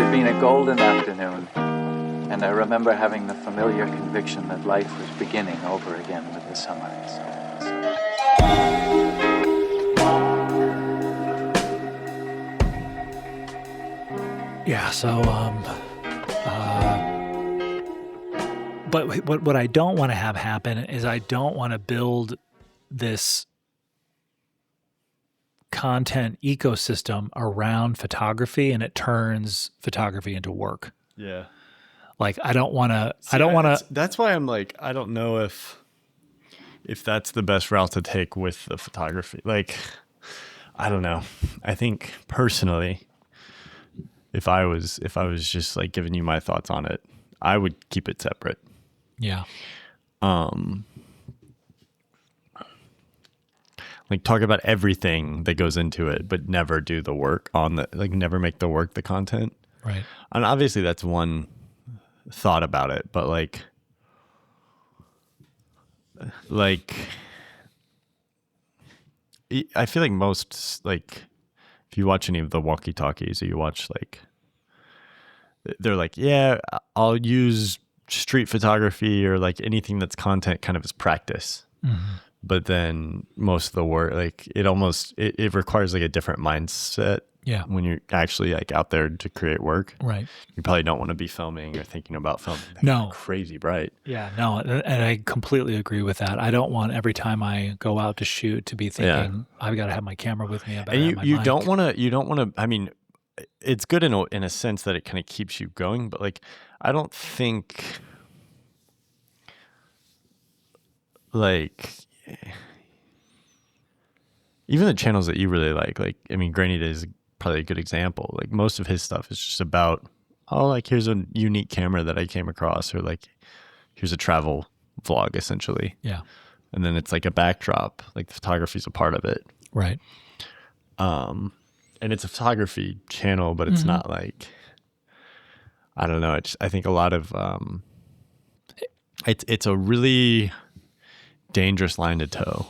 had been a golden afternoon, and I remember having the familiar conviction that life was beginning over again with the sunrise. Yeah, so, but what I don't want to have happen is I don't want to build this content ecosystem around photography and it turns photography into work. Yeah. Like I don't want to. That's why I'm like, I don't know if that's the best route to take with the photography. Like, I don't know. I think personally, if I was just like giving you my thoughts on it, I would keep it separate. Yeah. Like talk about everything that goes into it, but never do the work on the, like never make the work the content. Right. And obviously that's one thought about it, but like I feel like most, like if you watch any of the walkie-talkies or you watch like, they're like, yeah, I'll use street photography or like anything that's content kind of as practice. Mm-hmm. But then most of the work, like it requires like a different mindset. Yeah. When you're actually like out there to create work. Right. You probably don't want to be filming or thinking about filming. No. Crazy bright. Yeah, no. And I completely agree with that. I don't want every time I go out to shoot to be thinking, I've got to have my camera with me. And you don't want to, I mean, it's good in a sense that it kind of keeps you going, but like, I don't think like, even the channels that you really like, I mean, Granny Day is probably a good example. Like most of his stuff is just about, oh, like here's a unique camera that I came across, or like here's a travel vlog essentially. Yeah. And then it's like a backdrop, like the photography is a part of it. Right. And it's a photography channel, but it's not like, I don't know. I think a lot of, it's a really dangerous line to toe.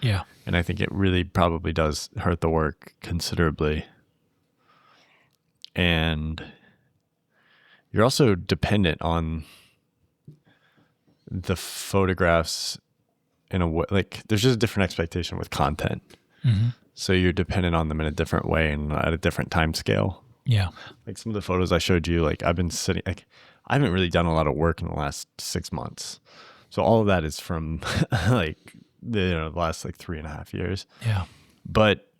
Yeah. And I think it really probably does hurt the work considerably. And you're also dependent on the photographs in a way, like there's just a different expectation with content. Mm-hmm. So you're dependent on them in a different way and at a different time scale. Yeah. Like some of the photos I showed you, like I've been sitting, like I haven't really done a lot of work in the last 6 months. So all of that is from like the last like 3.5 years. Yeah. But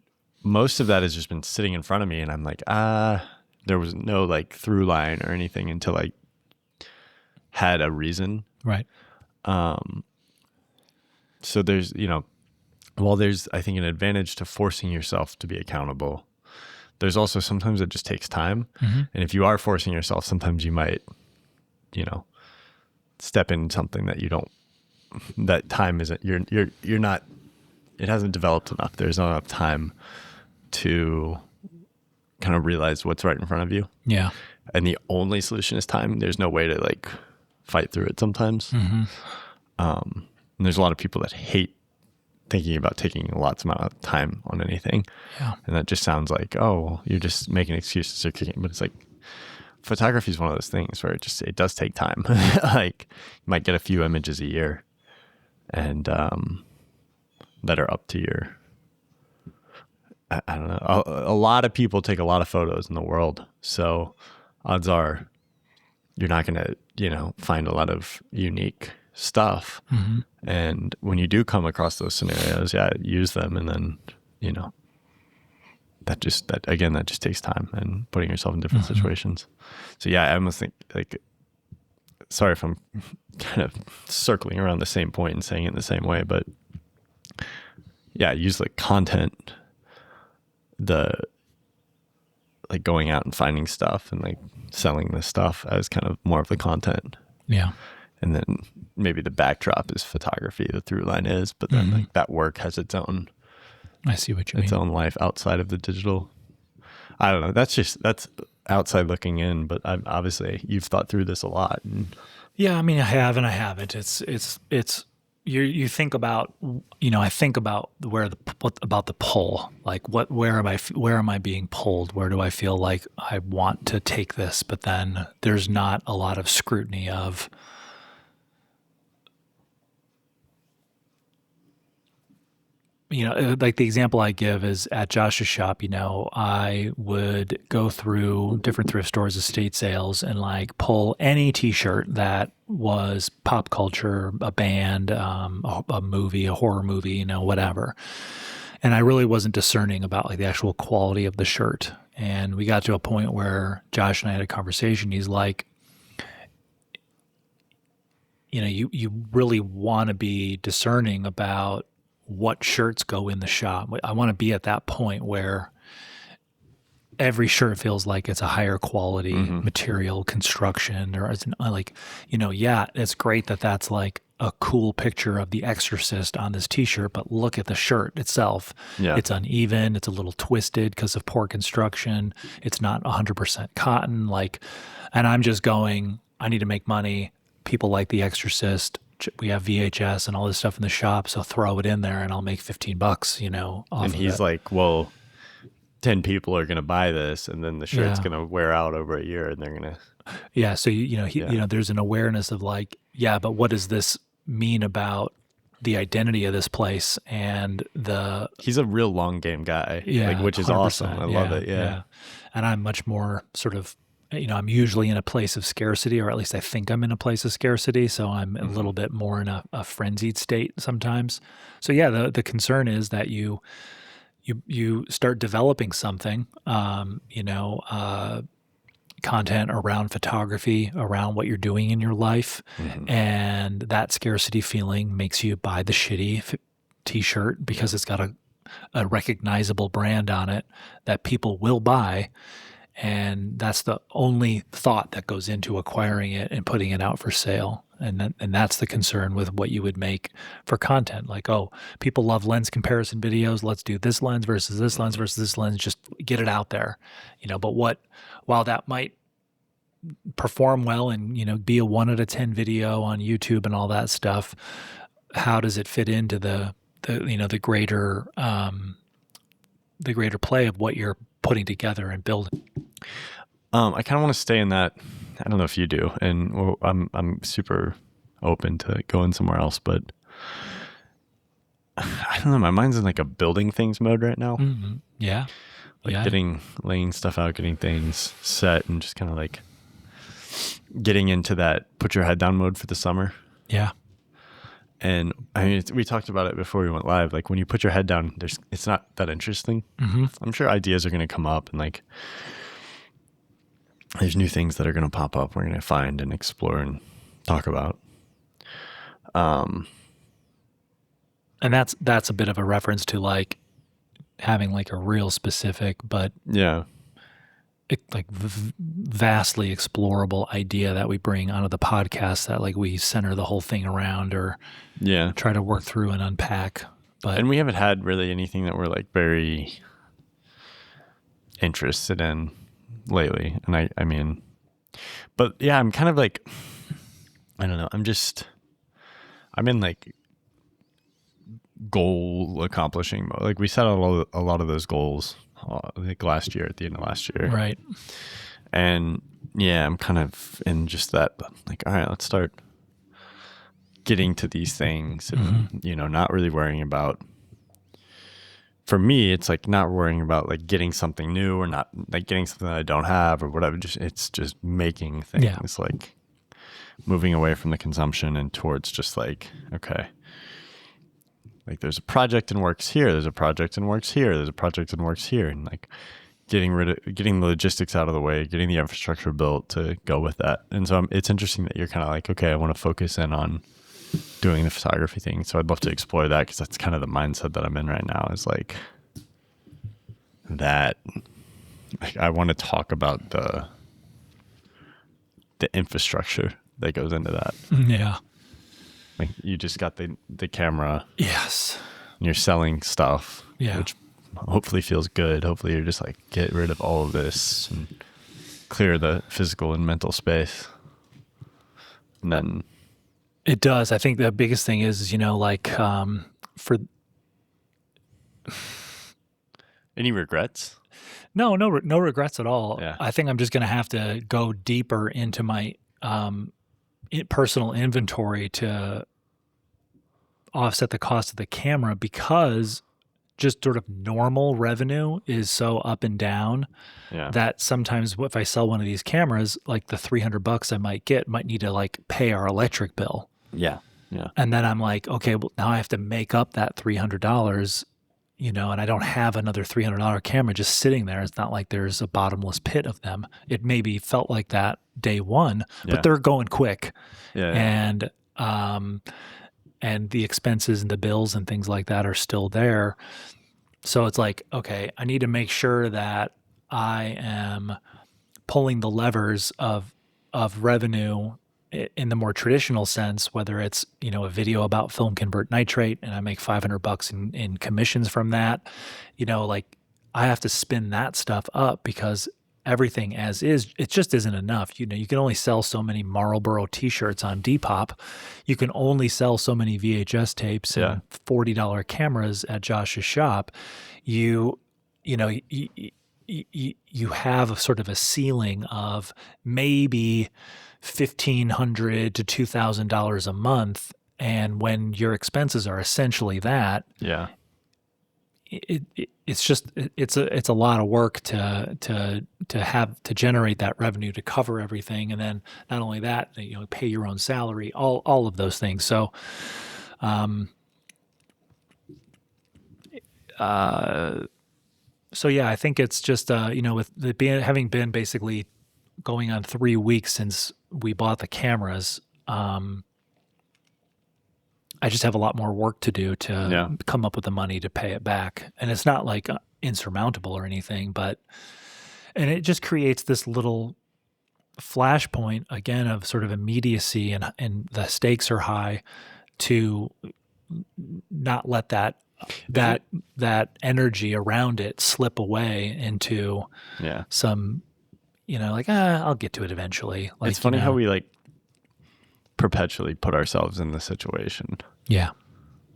most of that has just been sitting in front of me and I'm like, there was no like through line or anything until I had a reason. Right. So there's, while there's, I think, an advantage to forcing yourself to be accountable, there's also sometimes it just takes time. Mm-hmm. And if you are forcing yourself, sometimes you might, step in something that you don't, that time isn't, you're not, it hasn't developed enough. There's not enough time to kind of realize what's right in front of you. Yeah. And the only solution is time. There's no way to like fight through it sometimes. Mm-hmm. And there's a lot of people that hate thinking about taking lots amount of time on anything. Yeah. And that just sounds like, oh, well, you're just making excuses or kicking. But it's like, photography is one of those things where it does take time. Like you might get a few images a year and that are up to your, I don't know. A lot of people take a lot of photos in the world. So odds are you're not going to, find a lot of unique stuff. Mm-hmm. And when you do come across those scenarios, use them. And then, that just takes time and putting yourself in different situations. So I almost think like, sorry if I'm kind of circling around the same point and saying it in the same way, but use like content, like going out and finding stuff and like selling this stuff as kind of more of the content. Yeah. And then maybe the backdrop is photography, the through line is, but then like that work has its own, I see what you mean. Its own life outside of the digital. I don't know. That's outside looking in, but obviously you've thought through this a lot. Yeah, I mean, I have and I haven't. It's you think about, I think about about the pull, like where am I being pulled? Where do I feel like I want to take this? But then there's not a lot of scrutiny of, like the example I give is at Josh's shop, I would go through different thrift stores, estate sales, and like pull any t-shirt that was pop culture, a band, a movie, a horror movie, whatever. And I really wasn't discerning about like the actual quality of the shirt. And we got to a point where Josh and I had a conversation. He's like, you really want to be discerning about what shirts go in the shop. I want to be at that point where every shirt feels like it's a higher quality material construction, or it's like, yeah, it's great that that's like a cool picture of The Exorcist on this t-shirt, but look at the shirt itself. Yeah. It's uneven. It's a little twisted because of poor construction. It's not 100% cotton. And I'm just going, I need to make money. People like The Exorcist. We have VHS and all this stuff in the shop, so throw it in there and I'll make $15, off and he's like, well, 10 people are going to buy this, and then the shirt's going to wear out over a year, and they're going to. Yeah. So, there's an awareness of like, yeah, but what does this mean about the identity of this place? And he's a real long game guy, which is 100%, awesome. I love it. Yeah. And I'm much more sort of, I'm usually in a place of scarcity, or at least I think I'm in a place of scarcity. So I'm a little bit more in a frenzied state sometimes. So yeah, the concern is that you start developing something, content around photography, around what you're doing in your life. And that scarcity feeling makes you buy the shitty t-shirt because it's got a recognizable brand on it that people will buy. And that's the only thought that goes into acquiring it and putting it out for sale. And that's the concern with what you would make for content. Like, oh, people love lens comparison videos. Let's do this lens versus this lens versus this lens. Just get it out there, But while that might perform well and be a 1 out of 10 video on YouTube and all that stuff, how does it fit into the greater play of what you're putting together and building? I kind of want to stay in that. I don't know if you do, and I'm super open to going somewhere else, but I don't know. My mind's in like a building things mode right now. Mm-hmm. Yeah, laying stuff out, getting things set, and just kind of like getting into that put your head down mode for the summer. Yeah. And I mean, we talked about it before we went live. Like when you put your head down, it's not that interesting. I'm sure ideas are going to come up, and like there's new things that are going to pop up. We're going to find and explore and talk about. And that's a bit of a reference to like having like a real specific, but vastly explorable idea that we bring onto the podcast that like we center the whole thing around, or try to work through and unpack. And we haven't had really anything that we're like very interested in lately. And I mean, but yeah, I'm kind of like, I don't know. I'm in like goal accomplishing mode. Like we set out a lot of those goals like last year, at the end of last year. Right. And yeah, I'm kind of in just that, like, all right, let's start getting to these things and, not really worrying about, for me, it's like not worrying about like getting something new or not like getting something that I don't have or whatever. It's just making things, like moving away from the consumption and towards just like, okay, like there's a project and works here. There's a project and works here. There's a project and works here. And like getting the logistics out of the way, getting the infrastructure built to go with that. And so it's interesting that you're kind of like, okay, I want to focus in on doing the photography thing. So I'd love to explore that, because that's kind of the mindset that I'm in right now, is like that. Like I want to talk about the infrastructure that goes into that. Yeah. Like you just got the camera. Yes. And you're selling stuff. Yeah. Which hopefully feels good. Hopefully you're just like, get rid of all of this and clear the physical and mental space. And then It does. I think the biggest thing is, like for Any regrets? no regrets at all. Yeah. I think I'm just going to have to go deeper into my personal inventory to offset the cost of the camera, because just sort of normal revenue is so up and down Yeah. that sometimes if I sell one of these cameras, like the $300 I might need to like pay our electric bill. Yeah. Yeah. And then I'm like, okay, well, now I have to make up that $300, and I don't have another $300 camera just sitting there. It's not like there's a bottomless pit of them. It maybe felt like that day one, Yeah. but they're going quick. Yeah. And the expenses and the bills and things like that are still there. So it's like, okay, I need to make sure that I am pulling the levers of revenue in the more traditional sense, whether it's, a video about film convert nitrate and I make $500 in commissions from that, like I have to spin that stuff up, because everything as is, it just isn't enough. You can only sell so many Marlboro t-shirts on Depop. You can only sell so many VHS tapes and $40 cameras at Josh's shop. You have a sort of a ceiling of maybe $1,500 to $2,000 a month. And when your expenses are essentially that, it's a lot of work to generate that revenue to cover everything, and then not only that, pay your own salary, all of those things. So, I think it's just with having been basically going on 3 weeks since we bought the cameras. I just have a lot more work to do to come up with the money to pay it back. And it's not like insurmountable or anything, and it just creates this little flashpoint again of sort of immediacy, and the stakes are high to not let that energy around it slip away into some, like, I'll get to it eventually. Like, it's funny how we like perpetually put ourselves in the situation. Yeah.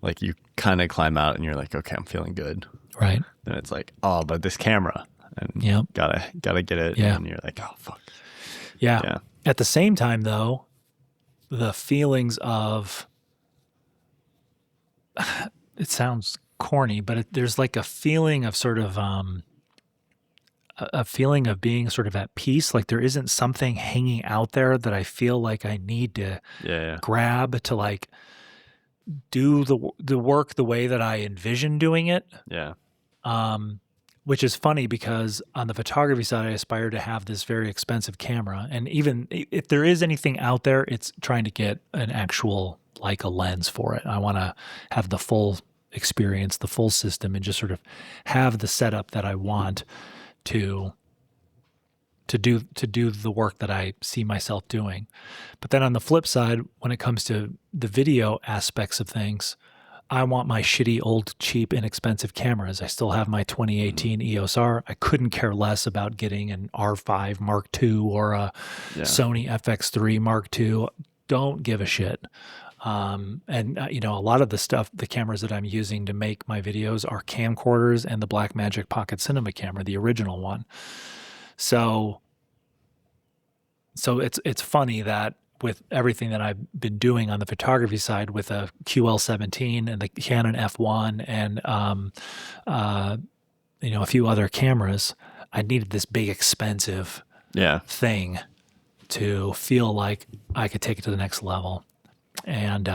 Like you kind of climb out and you're like, okay, I'm feeling good. Right. Then it's like, oh, but this camera, and gotta get it. Yeah. And you're like, oh, fuck. Yeah. At the same time though, the feelings of, it sounds corny, but there's like a feeling of sort of, a feeling of being sort of at peace. Like there isn't something hanging out there that I feel like I need to grab to like do the work the way that I envision doing it. Yeah. Which is funny because on the photography side, I aspire to have this very expensive camera. And even if there is anything out there, it's trying to get an actual Leica lens for it. I want to have the full experience, the full system, and just sort of have the setup that I want to do the work that I see myself doing. But then on the flip side, when it comes to the video aspects of things, I want my shitty, old, cheap, inexpensive cameras. I still have my 2018 EOS R. I couldn't care less about getting an R5 Mark II or a Sony FX3 Mark II. Don't give a shit. And a lot of the cameras that I'm using to make my videos are camcorders and the Blackmagic Pocket Cinema camera, the original one. So it's funny that with everything that I've been doing on the photography side with a QL17 and the Canon F1 and a few other cameras, I needed this big expensive thing to feel like I could take it to the next level. And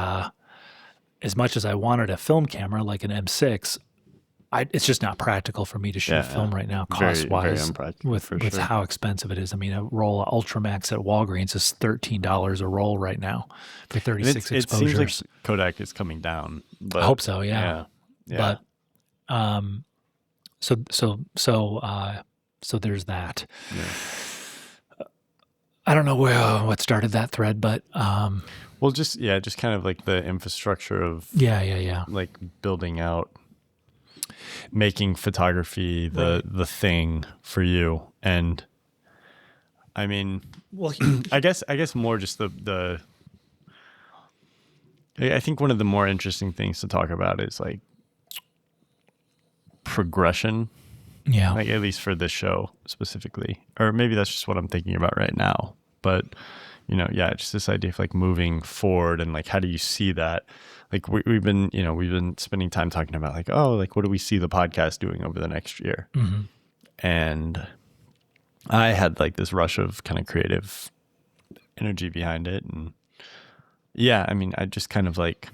as much as I wanted a film camera like an M6, it's just not practical for me to shoot film right now, cost-wise, with how expensive it is. I mean, a roll of Ultramax at Walgreens is $13 a roll right now for 36 exposures. It seems like Kodak is coming down. But, I hope so, yeah. But so there's that. Yeah. I don't know what started that thread, but well, just kind of like the infrastructure of like building out, making photography the thing for you. And I mean, well, I guess more just the I think one of the more interesting things to talk about is like progression. Yeah. Like at least for this show specifically, or maybe that's just what I'm thinking about right now. But just this idea of like moving forward and like how do you see that? Like we've been spending time talking about like, oh, like what do we see the podcast doing over the next year? Mm-hmm. And I had like this rush of kind of creative energy behind it, and yeah, I mean, I just kind of like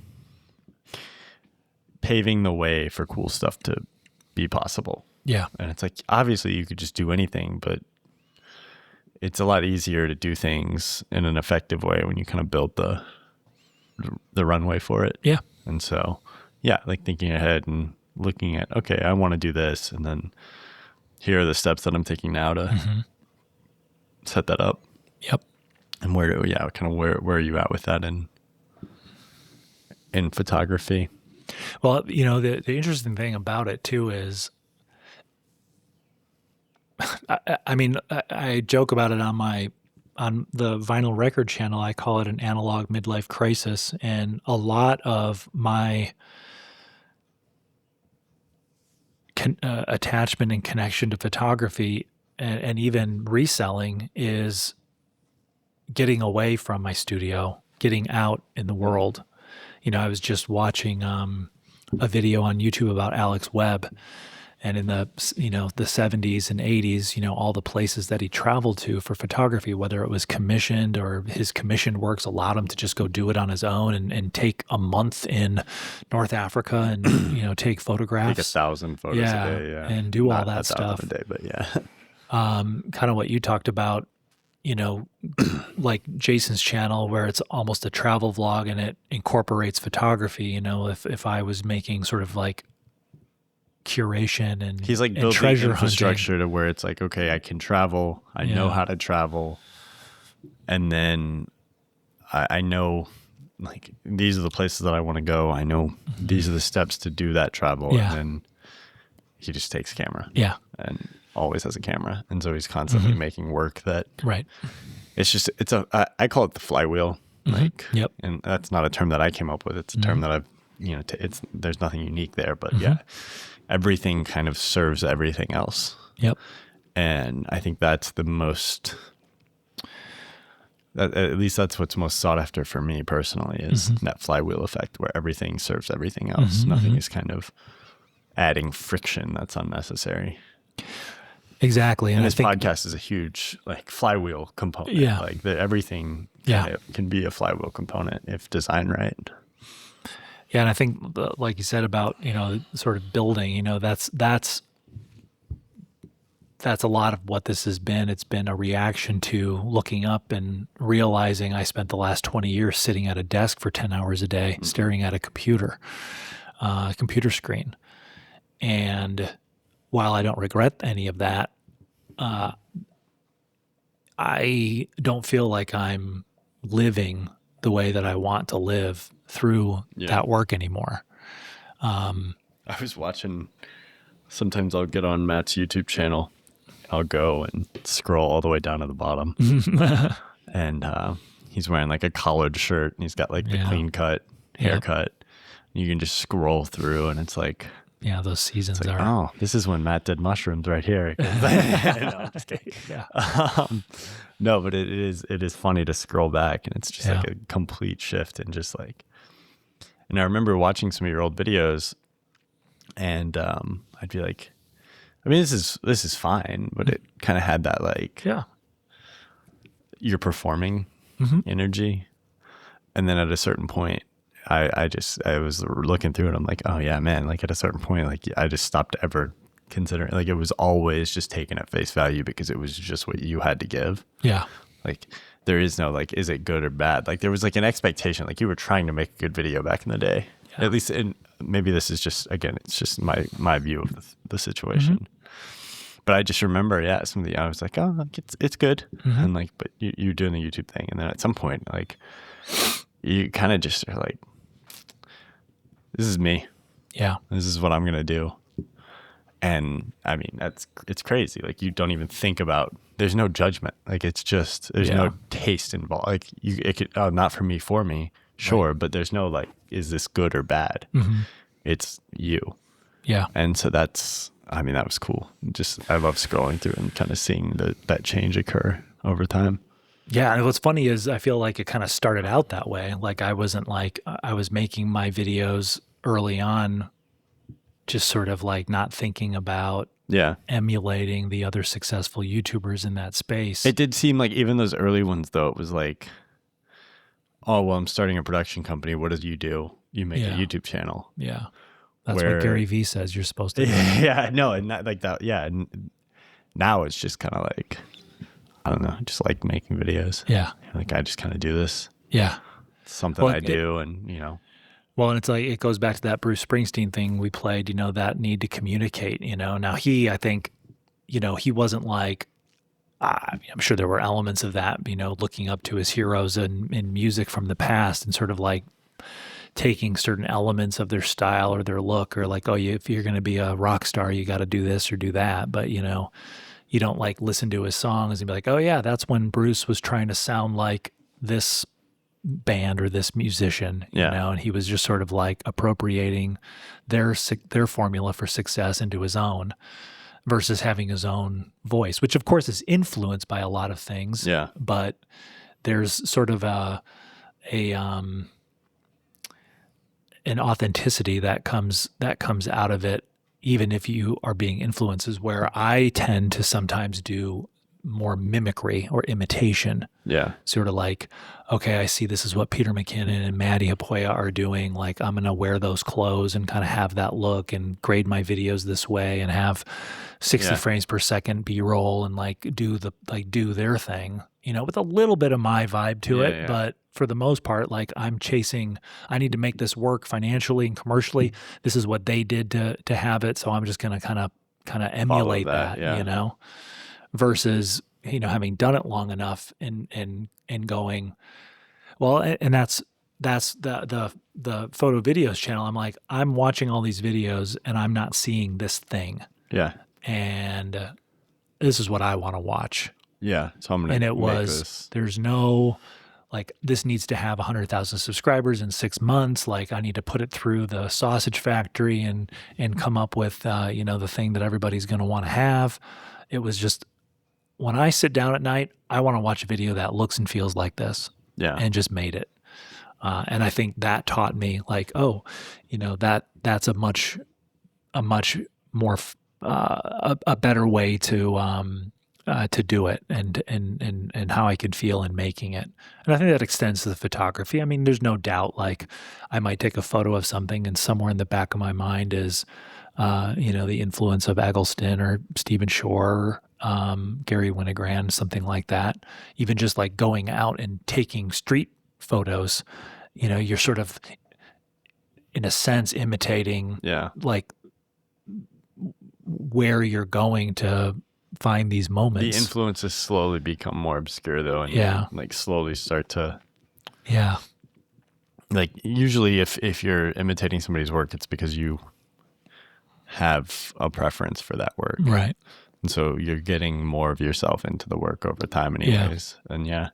paving the way for cool stuff to be possible. Yeah. And it's like, obviously you could just do anything, but it's a lot easier to do things in an effective way when you kind of build the runway for it. Yeah. And so, yeah, like thinking ahead and looking at, okay, I want to do this. And then here are the steps that I'm taking now to set that up. Yep. And where are you at with that in photography? Well, the interesting thing about it too is, I mean, I joke about it on the vinyl record channel. I call it an analog midlife crisis, and a lot of my attachment and connection to photography and even reselling is getting away from my studio, getting out in the world. I was just watching a video on YouTube about Alex Webb. And in the 70s and 80s, all the places that he traveled to for photography, whether it was commissioned or his commissioned works allowed him to just go do it on his own and take a month in North Africa and, take photographs. Take 1,000 photos a day, yeah. And do all Not that stuff. 1,000 a day, but yeah. Kind of what you talked about, like Jason's channel where it's almost a travel vlog and it incorporates photography. If I was making sort of like curation and he's like building treasure infrastructure hunting to where it's like, okay, I can travel, I know how to travel, and then I know like these are the places that I want to go, I know these are the steps to do that travel, and then he just takes camera and always has a camera, and so he's constantly making work that I call it the flywheel, like and that's not a term that I came up with, it's a term that I've there's nothing unique there, but everything kind of serves everything else. Yep. And I think that's the most, at least that's what's most sought after for me personally, is that flywheel effect where everything serves everything else. Nothing is kind of adding friction that's unnecessary. Exactly. And this podcast is a huge like flywheel component. Yeah. Like everything can be a flywheel component if designed right. Yeah, and I think, like you said about sort of building, that's a lot of what this has been. It's been a reaction to looking up and realizing I spent the last 20 years sitting at a desk for 10 hours a day, staring at a computer screen. And while I don't regret any of that, I don't feel like I'm living the way that I want to live through that work anymore. I was watching, sometimes I'll get on Matt's YouTube channel, I'll go and scroll all the way down to the bottom. And he's wearing like a collared shirt and he's got like the clean cut haircut. You can just scroll through and it's like, those seasons like, are. Oh, this is when Matt did mushrooms right here. No, I'm just kidding. No, but it is funny to scroll back and it's just like a complete shift and just like, and I remember watching some of your old videos and I'd be like, I mean, this is fine, but it kind of had that like, you're performing energy. And then at a certain point, I was looking through it. I'm like, oh yeah, man. Like at a certain point, like I just stopped ever considering, like it was always just taken at face value because it was just what you had to give. Yeah. Like there is no, like, is it good or bad? Like there was like an expectation, like you were trying to make a good video back in the day, at least maybe this is just, again, it's just my view of the situation. But I just remember, some of the, I was like, oh, like it's good. And like, but you're doing the YouTube thing. And then at some point, like you kind of just are like, this is me. Yeah. This is what I'm going to do. And I mean, it's crazy. Like you don't even think about, there's no judgment. Like it's just, there's no taste involved. Like it could, not for me, Sure, but there's no like, is this good or bad? It's you. Yeah. And so that was cool. I love scrolling through and kind of seeing that change occur over time. Yeah, and what's funny is I feel like it kind of started out that way. Like I wasn't like, I was making my videos early on, just sort of like not thinking about emulating the other successful YouTubers in that space. It did seem like even those early ones, though, it was like, oh, well, I'm starting a production company. What do? You make a YouTube channel. Yeah. That's what Gary Vee says you're supposed to do. Yeah, no, and not like that. Yeah. And now it's just kind of like, I don't know, just like making videos. Yeah. Like I just kind of do this. Yeah. It's something I do, and Well, and it's like, it goes back to that Bruce Springsteen thing we played, that need to communicate, Now I think, he wasn't like, I'm sure there were elements of that, looking up to his heroes in music from the past and sort of like taking certain elements of their style or their look, or like, if you're going to be a rock star, you got to do this or do that. But, you don't like listen to his songs and be like, oh yeah, that's when Bruce was trying to sound like this band or this musician, and he was just sort of like appropriating their formula for success into his own, versus having his own voice, which of course is influenced by a lot of things. Yeah. But there's sort of an authenticity that comes out of it, even if you are being influenced, is where I tend to sometimes do more mimicry or imitation. Yeah. Sort of like, okay, I see this is what Peter McKinnon and Maddie Hapoya are doing. Like, I'm going to wear those clothes and kind of have that look and grade my videos this way and have 60 frames per second B-roll and like do their thing, with a little bit of my vibe to it. Yeah. But for the most part, like I need to make this work financially and commercially. This is what they did to have it. So I'm just going to kind of emulate that, versus, having done it long enough and going, well, and that's the photo videos channel. I'm like, I'm watching all these videos and I'm not seeing this thing. Yeah. And this is what I want to watch. Yeah. So I'm going to there's no, like, this needs to have 100,000 subscribers in 6 months. Like, I need to put it through the sausage factory and come up with, the thing that everybody's going to want to have. It was just, when I sit down at night, I want to watch a video that looks and feels like this. Yeah. And just made it. And I think that taught me, like, that's a much more, a better way to do it and how I could feel in making it. And I think that extends to the photography. I mean, there's no doubt, like, I might take a photo of something and somewhere in the back of my mind is, the influence of Eggleston or Stephen Shore, Gary Winogrand, something like that. Even just like going out and taking street photos, you're sort of, in a sense, imitating like where you're going to find these moments. The influences slowly become more obscure, though, and like slowly start to like, usually if you're imitating somebody's work, it's because you have a preference for that work, right? And so you're getting more of yourself into the work over time anyways. And and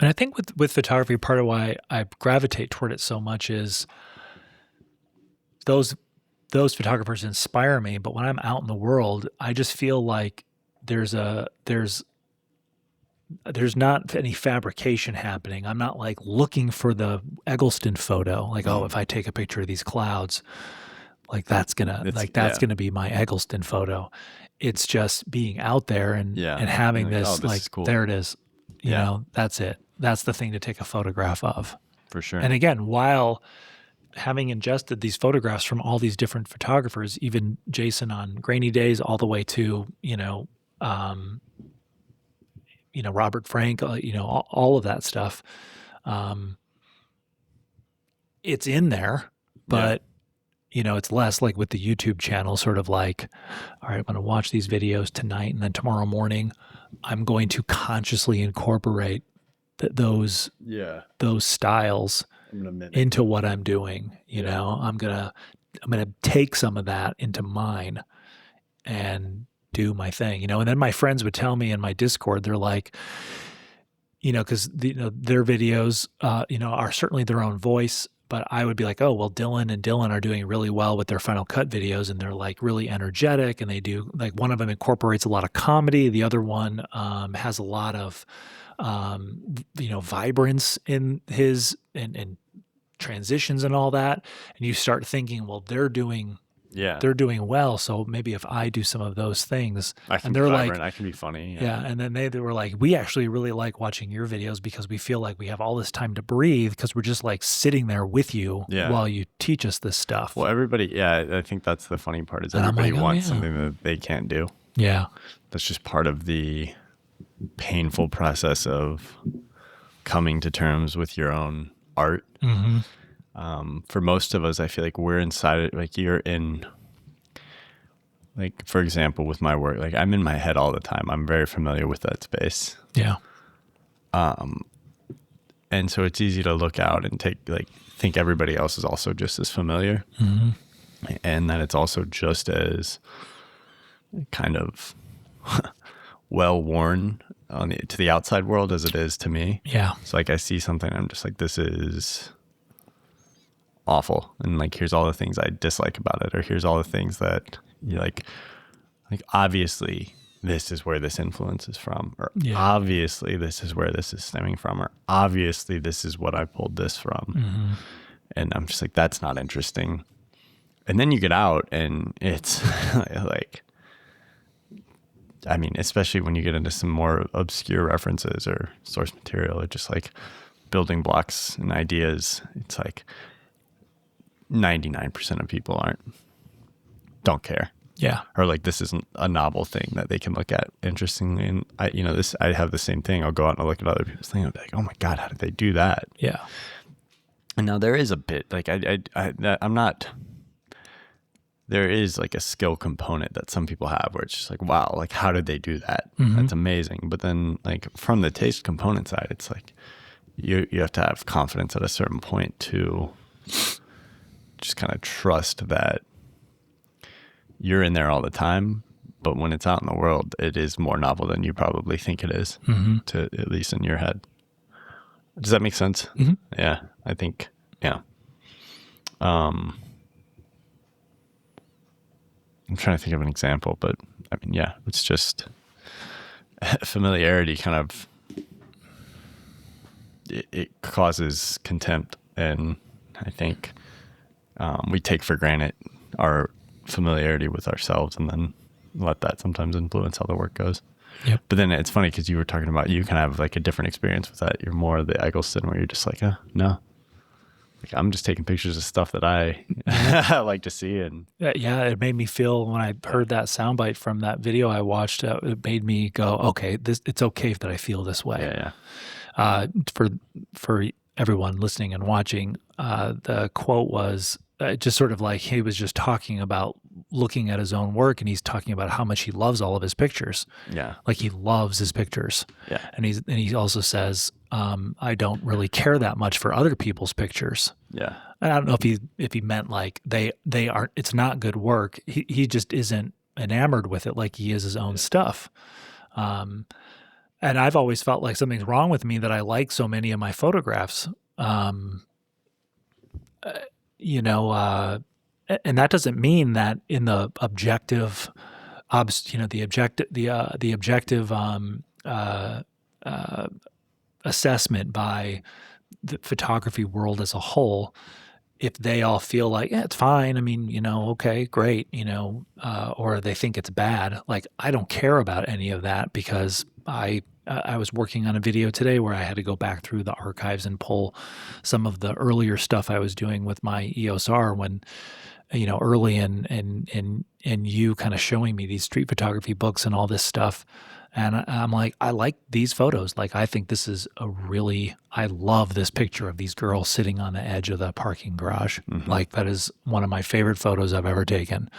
I think with photography, part of why I gravitate toward it so much is those photographers inspire me, but when I'm out in the world, I just feel like there's not any fabrication happening. I'm not like looking for the Eggleston photo, like, if I take a picture of these clouds, like that's gonna be my Eggleston photo. It's just being out there and having this like, cool. There it is. You know, that's it. That's the thing to take a photograph of. For sure. And again, while having ingested these photographs from all these different photographers, even Jason on Grainy Days, all the way to, Robert Frank, all of that stuff, it's in there, but it's less like with the YouTube channel, sort of like, all right, I'm going to watch these videos tonight, and then tomorrow morning, I'm going to consciously incorporate those styles into what I'm doing. I'm gonna take some of that into mine and do my thing. And then my friends would tell me in my Discord, they're like, because their videos, are certainly their own voice. But I would be like, oh, well, Dylan and Dylan are doing really well with their Final Cut videos, and they're like really energetic, and they do like one of them incorporates a lot of comedy, the other one has a lot of vibrance in his and transitions and all that. And you start thinking, well, they're doing well, so maybe if I do some of those things, I can and be they're vibrant, like, I can be funny. yeah, and then they were like, we actually really like watching your videos because we feel like we have all this time to breathe because we're just like sitting there with you while you teach us this stuff. Well, everybody, I think that's the funny part is And I'm everybody like, oh, wants yeah. something that they can't do. Yeah. That's just part of the painful process of coming to terms with your own art. Mm-hmm. For most of us, I feel like we're inside it. Like you're in, like, for example, with my work, like I'm in my head all the time. I'm very familiar with that space. Yeah. And so it's easy to look out and think everybody else is also just as familiar. Mm-hmm. And that it's also just as kind of well worn to the outside world as it is to me. Yeah. So like I see something, I'm just like, this is awful, and like here's all the things I dislike about it, or here's all the things that you like obviously this is where this influence is from, or obviously this is where this is stemming from, or obviously this is what I pulled this from. Mm-hmm. And I'm just like, that's not interesting. And then you get out and it's like, I mean, especially when you get into some more obscure references or source material, or just like building blocks and ideas, it's like 99% of people don't care. Yeah. Or like, this isn't a novel thing that they can look at interestingly. And I have the same thing. I'll go out and I'll look at other people's things and be like, oh my God, how did they do that? Yeah. And now there is a bit like, there is like a skill component that some people have where it's just like, wow, like how did they do that? Mm-hmm. That's amazing. But then like from the taste component side, it's like you have to have confidence at a certain point to just kind of trust that you're in there all the time, but when it's out in the world, it is more novel than you probably think it is, Mm-hmm. to at least in your head. Does that make sense? Mm-hmm. Yeah, I think, yeah. I'm trying to think of an example, but I mean, yeah, it's just familiarity kind of, it causes contempt. And I think we take for granted our familiarity with ourselves and then let that sometimes influence how the work goes. Yep. But then it's funny because you were talking about, you kind of have like a different experience with that. You're more the Eggleston where you're just like, no. Like, I'm just taking pictures of stuff that I like to see. And yeah, it made me feel, when I heard that soundbite from that video I watched, it made me go, okay, it's okay that I feel this way. Yeah. For everyone listening and watching, the quote was just sort of like he was just talking about looking at his own work, and he's talking about how much he loves all of his pictures. Yeah. Like he loves his pictures. Yeah. And he also says, I don't really care that much for other people's pictures. Yeah. And I don't know if he meant like they aren't, it's not good work. He just isn't enamored with it like he is his own stuff. And I've always felt like something's wrong with me that I like so many of my photographs. And that doesn't mean that in the objective, the objective assessment by the photography world as a whole, if they all feel like, yeah, it's fine. I mean, okay, great, or they think it's bad. Like, I don't care about any of that because I was working on a video today where I had to go back through the archives and pull some of the earlier stuff I was doing with my EOS R when, early in you kind of showing me these street photography books and all this stuff. And I'm like, I like these photos. Like, I think this is I love this picture of these girls sitting on the edge of the parking garage. Mm-hmm. Like, that is one of my favorite photos I've ever taken.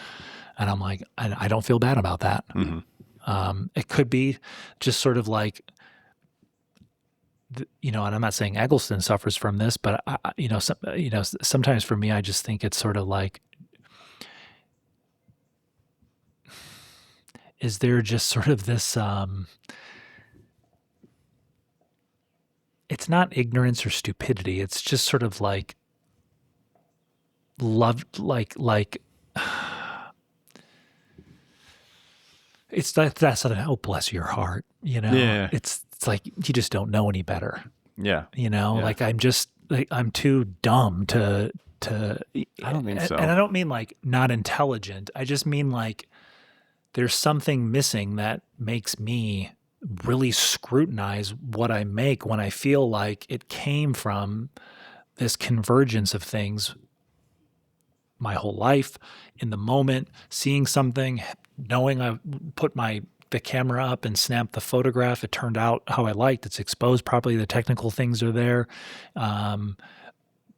And I'm like, I don't feel bad about that. Mm-hmm. It could be just sort of like, and I'm not saying Eggleston suffers from this, but sometimes for me, I just think it's sort of like, is there just sort of this, it's not ignorance or stupidity. It's just sort of like love, like it's that's not, oh, bless your heart, Yeah. it's like, you just don't know any better, Yeah. like I'm too dumb to, I don't think so. and I don't mean like not intelligent. I just mean like there's something missing that makes me really scrutinize what I make when I feel like it came from this convergence of things my whole life, in the moment, seeing something, knowing I put the camera up and snapped the photograph. It turned out how I liked. It's exposed properly. The technical things are there.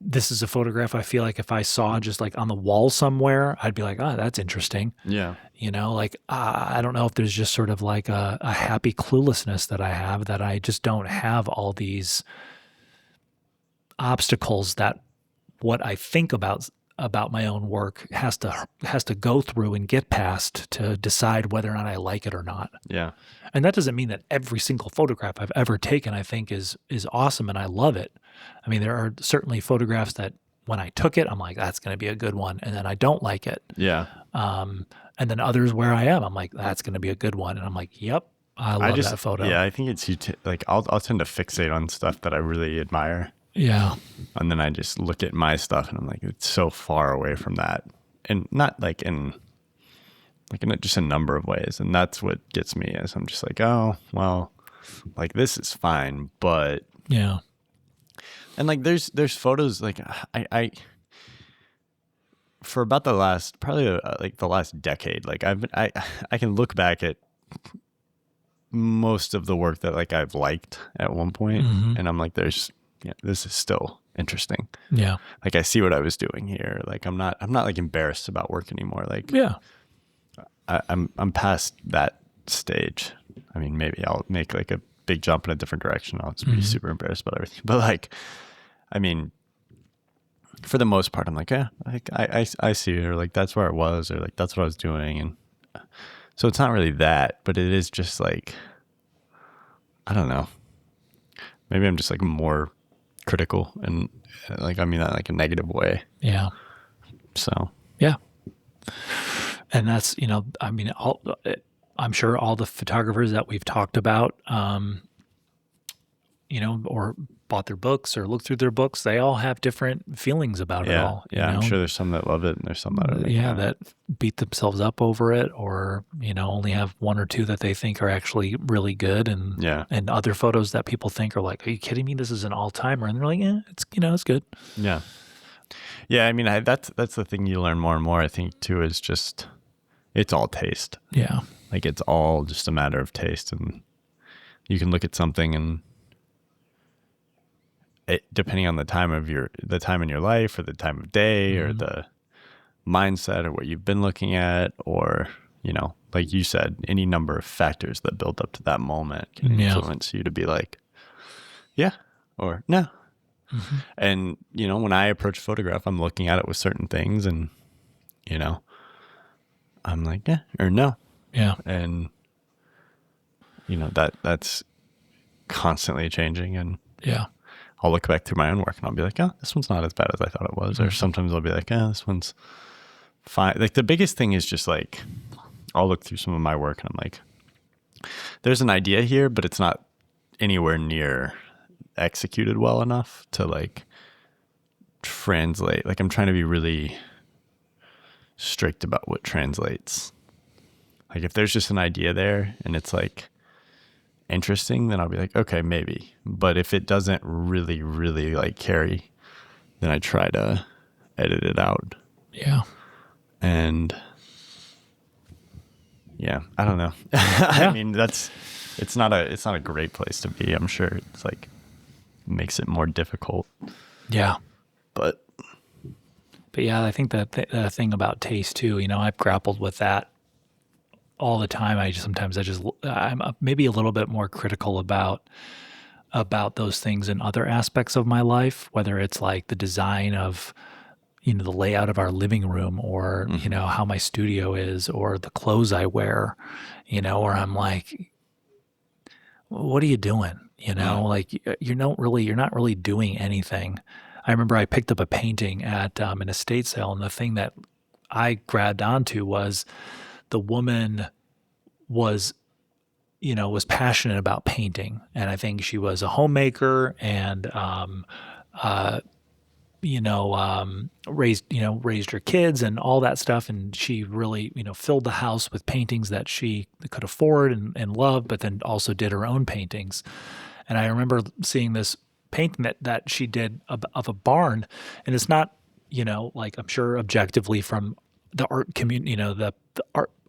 This is a photograph I feel like if I saw just like on the wall somewhere, I'd be like, oh, that's interesting. Yeah. Like I don't know if there's just sort of like a happy cluelessness that I have, that I just don't have all these obstacles that what I think about my own work has to go through and get past to decide whether or not I like it or not. Yeah. And that doesn't mean that every single photograph I've ever taken I think is awesome and I love it. I mean, there are certainly photographs that when I took it, I'm like, that's going to be a good one. And then I don't like it. Yeah. And then others where I am, I'm like, that's going to be a good one. And I'm like, yep, I love that photo. Yeah, I think it's like I'll tend to fixate on stuff that I really admire. Yeah. And then I just look at my stuff and I'm like, it's so far away from that. And not like in just a number of ways. And that's what gets me, is I'm just like, oh, well, like this is fine, but yeah. And like there's photos like I for about the last decade, like I can look back at most of the work that like I've liked at one point, and I'm like, this is still interesting. Yeah. Like I see what I was doing here. Like I'm not like embarrassed about work anymore. Like yeah. I'm past that stage. I mean, maybe I'll make like a big jump in a different direction. I'll just be super embarrassed about everything. But like, I mean, for the most part, I'm like, yeah, like I see it, or like that's where I was, or like that's what I was doing. And so it's not really that, but it is just like, I don't know. Maybe I'm just like more critical, and like, I mean that in like a negative way. Yeah. So. Yeah. And that's, I mean, I'm sure all the photographers that we've talked about, or bought their books or looked through their books, they all have different feelings about it all. Yeah, I'm sure there's some that love it and there's some that are like, that beat themselves up over it, or, only have one or two that they think are actually really good. And other photos that people think are like, are you kidding me? This is an all-timer. And they're like, yeah, it's, it's good. Yeah. Yeah. I mean, that's the thing you learn more and more, I think, too, is just, it's all taste. Yeah. Like it's all just a matter of taste, and you can look at something and depending on the time in your life, or the time of day, or the mindset, or what you've been looking at, or, like you said, any number of factors that build up to that moment can influence you to be like, yeah, or no. Mm-hmm. And, when I approach photograph, I'm looking at it with certain things, and, I'm like, yeah, or no. Yeah. And, that's constantly changing. And yeah, I'll look back through my own work and I'll be like, oh, this one's not as bad as I thought it was. Or sometimes I'll be like, oh, this one's fine. Like the biggest thing is just like, I'll look through some of my work and I'm like, there's an idea here, but it's not anywhere near executed well enough to like translate. Like I'm trying to be really strict about what translates. Like if there's just an idea there and it's like interesting, then I'll be like, okay, maybe. But if it doesn't really, really like carry, then I try to edit it out. Yeah. And yeah, I don't know. I mean, it's not a great place to be. I'm sure it's like makes it more difficult. Yeah. But yeah, I think that the thing about taste too, I've grappled with that all the time. I'm maybe a little bit more critical about those things in other aspects of my life, whether it's like the design of, the layout of our living room, or, how my studio is, or the clothes I wear, or I'm like, what are you doing? you know, like you're not really doing anything. I remember I picked up a painting at an estate sale, and the thing that I grabbed onto was the woman was passionate about painting. And I think she was a homemaker and, raised her kids and all that stuff. And she really, filled the house with paintings that she could afford and love, but then also did her own paintings. And I remember seeing this painting that she did of a barn, and it's not, like I'm sure objectively from the art community, the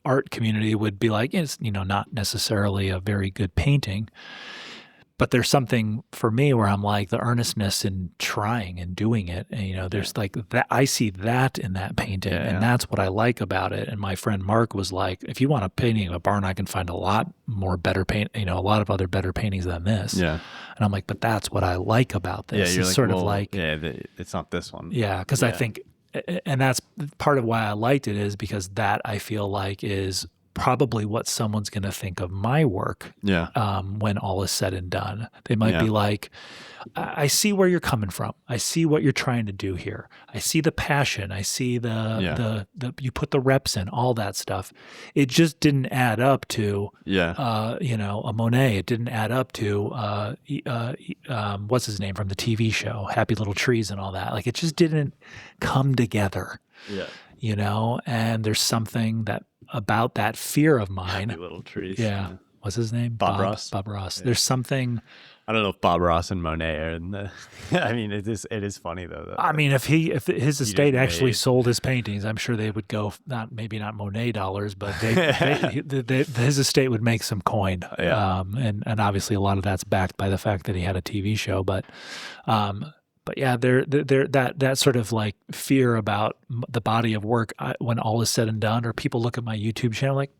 art community would be like, it's, not necessarily a very good painting. But there's something for me where I'm like the earnestness in trying and doing it. And, there's like that, I see that in that painting, and that's what I like about it. And my friend Mark was like, if you want a painting of a barn, I can find a lot more better a lot of other better paintings than this. Yeah. And I'm like, but that's what I like about this. Yeah, you're it's like, it's not this one. Yeah, because I think, and that's part of why I liked it, is because that I feel like is probably what someone's going to think of my work when all is said and done. They might be like, I see where you're coming from. I see what you're trying to do here. I see the passion. I see the you put the reps in, all that stuff. It just didn't add up to, a Monet. It didn't add up to, what's his name from the TV show, Happy Little Trees and all that. Like, it just didn't come together. Yeah. And there's something about that fear of mine. Happy Little Trees. Yeah. What's his name? Bob Ross. Bob Ross. Yeah. There's something. I don't know if Bob Ross and Monet are in the. I mean, it is funny though. I mean, if his estate actually sold his paintings, I'm sure they would go maybe not Monet dollars, but his estate would make some coin. Yeah. And obviously a lot of that's backed by the fact that he had a TV show, but yeah, there that sort of like fear about the body of work when all is said and done, or people look at my YouTube channel like,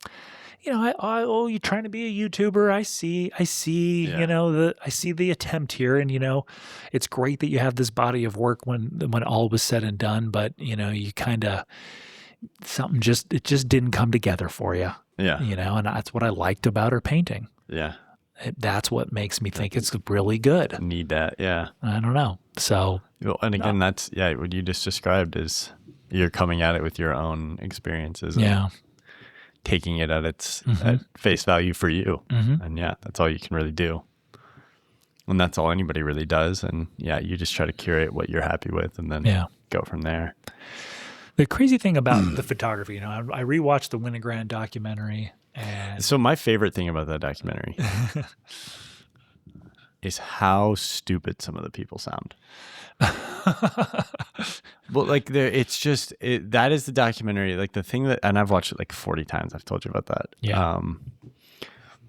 you're trying to be a YouTuber. I see, I see the attempt here, and it's great that you have this body of work when all was said and done, but you kind of it just didn't come together for you. Yeah, and that's what I liked about her painting. Yeah. That's what makes me think it's really good. Need that, yeah. I don't know. So, and again, that's what you just described is you're coming at it with your own experiences. Yeah. Taking it at its at face value for you, and that's all you can really do. And that's all anybody really does. And you just try to curate what you're happy with, and then go from there. The crazy thing about the photography, I rewatched the Winogrand documentary. And so my favorite thing about that documentary is how stupid some of the people sound. Well, like that is the documentary, like the thing and I've watched it like 40 times. I've told you about that. Yeah.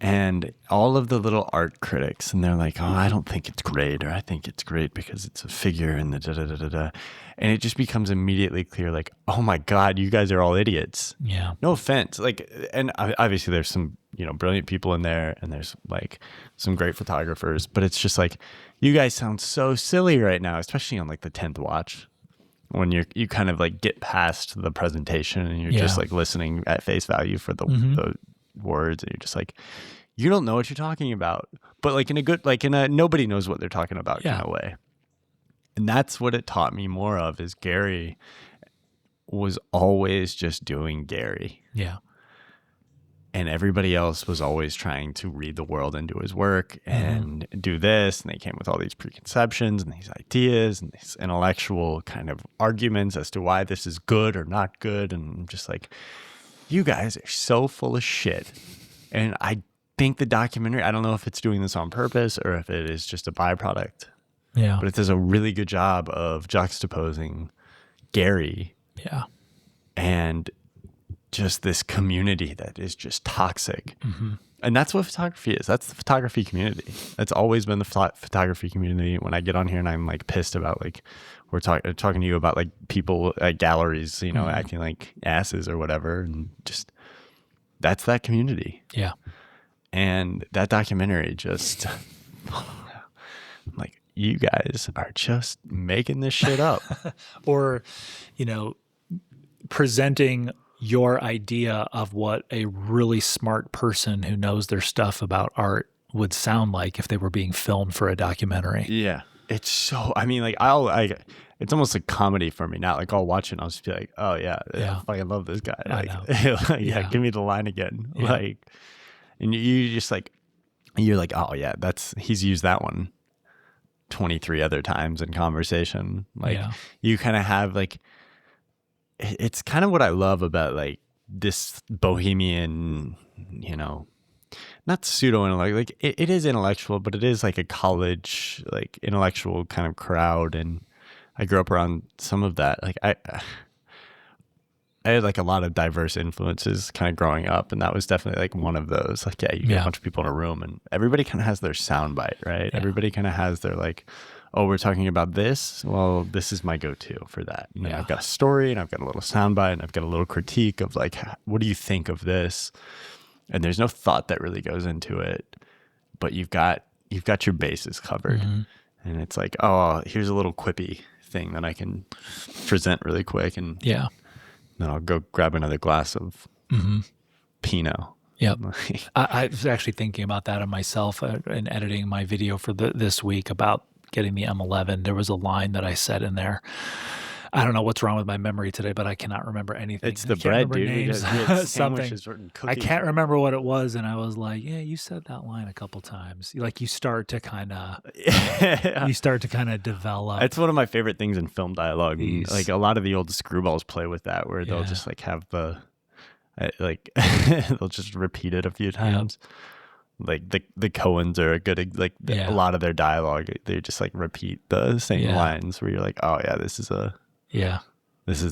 And all of the little art critics, and they're like, oh, I don't think it's great, or I think it's great because it's a figure and the da-da-da-da-da. And it just becomes immediately clear, like, oh my God, you guys are all idiots. Yeah. No offense. Like, and obviously there's some, brilliant people in there, and there's like some great photographers, but it's just like, you guys sound so silly right now, especially on like the 10th watch, when you kind of like get past the presentation and you're just like listening at face value for the words, and you're just like, you don't know what you're talking about, but like in a nobody knows what they're talking about kind of way. And that's what it taught me more of, is Gary was always just doing Gary. Yeah. And everybody else was always trying to read the world into his work and do this. And they came with all these preconceptions and these ideas and these intellectual kind of arguments as to why this is good or not good. And I'm just like, you guys are so full of shit. And I think the documentary, I don't know if it's doing this on purpose or if it is just a byproduct. Yeah. But it does a really good job of juxtaposing Gary and just this community that is just toxic. And that's what photography is. That's the photography community. That's always been the photography community. When I get on here and I'm like pissed about like, we're talking to you about like people at galleries, acting like asses or whatever. And just, that's that community. Yeah. And that documentary just, I'm like, you guys are just making this shit up. Or, presenting your idea of what a really smart person who knows their stuff about art would sound like if they were being filmed for a documentary. Yeah. It's so, I mean, like, it's almost like comedy for me now. Like, I'll watch it and I'll just be like, oh, yeah, Yeah. I fucking love this guy. I Like, know. like, yeah, Yeah. give me the line again. Yeah. Like, and you just like, you're like, oh, yeah, he's used that one 23 other times in conversation. Like, Yeah. you kind of have, like, it's kind of what I love about, like, this bohemian, you know, not pseudo intellect, like it is intellectual, but it is like a college, like, intellectual kind of crowd. And I grew up around some of that. Like, I had like a lot of diverse influences kind of growing up, and that was definitely like one of those. Like, yeah, you get a bunch of people in a room and everybody kind of has their soundbite, right? Yeah. Everybody kind of has their, like, oh, we're talking about this. Well, this is my go-to for that. And then I've got a story, and I've got a little soundbite, and I've got a little critique of, like, what do you think of this? And there's no thought that really goes into it, but you've got your bases covered. Mm-hmm. And it's like, oh, here's a little quippy thing that I can present really quick, and then I'll go grab another glass of Pinot. Yep. I was actually thinking about that of myself in editing my video for this week about getting the M11. There was a line that I said in there. I don't know what's wrong with my memory today, but I cannot remember anything. It's the bread, dude. Names, something. I can't remember what it was, and I was like, "Yeah, you said that line a couple times." Like, you start to kind of, develop. It's one of my favorite things in film dialogue. Like, a lot of the old screwballs play with that, where they'll just like have the, like, they'll just repeat it a few times. Like the Coens are a good, like, a lot of their dialogue, they just like repeat the same lines, where you're like, oh yeah, this is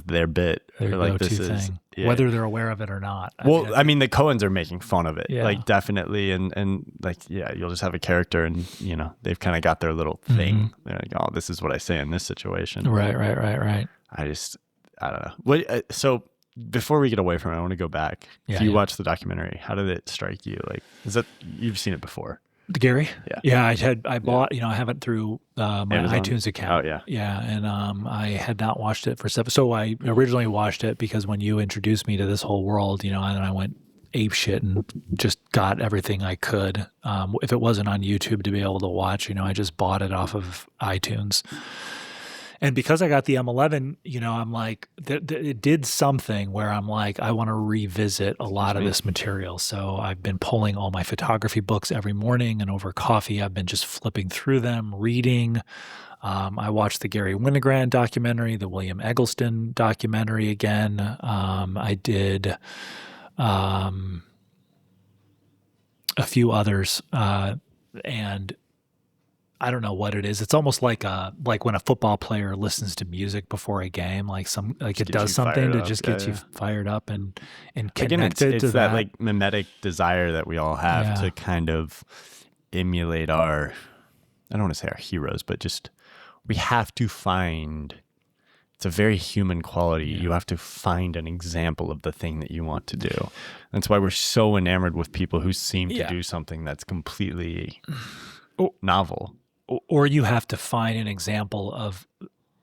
their bit, their like, this is thing. Whether they're aware of it or not. I mean, the Coens are making fun of it, like, definitely, and like, yeah, you'll just have a character, and, you know, they've kind of got their little thing. They're like, oh, this is what I say in this situation. Right. I don't know. What? So before we get away from it, I want to go back. If you watched the documentary, how did it strike you? Like, is that, you've seen it before? Gary? Yeah. I bought, I have it through my Amazon? iTunes account. Oh, yeah. And I had not watched it for so I originally watched it because when you introduced me to this whole world, and then I went ape shit and just got everything I could. If it wasn't on YouTube to be able to watch, I just bought it off of iTunes. And because I got the M11, I'm like, it did something where I'm like, I want to revisit a lot of this material. So I've been pulling all my photography books every morning, and over coffee, I've been just flipping through them, reading. I watched the Gary Winogrand documentary, the William Eggleston documentary again. I did a few others, and I don't know what it is. It's almost like when a football player listens to music before a game, it does something to just get you fired up and connected it's to that like mimetic desire that we all have to kind of emulate I don't want to say our heroes, but just we have to find. It's a very human quality. Yeah. You have to find an example of the thing that you want to do. That's why we're so enamored with people who seem to do something that's completely novel. Or you have to find an example of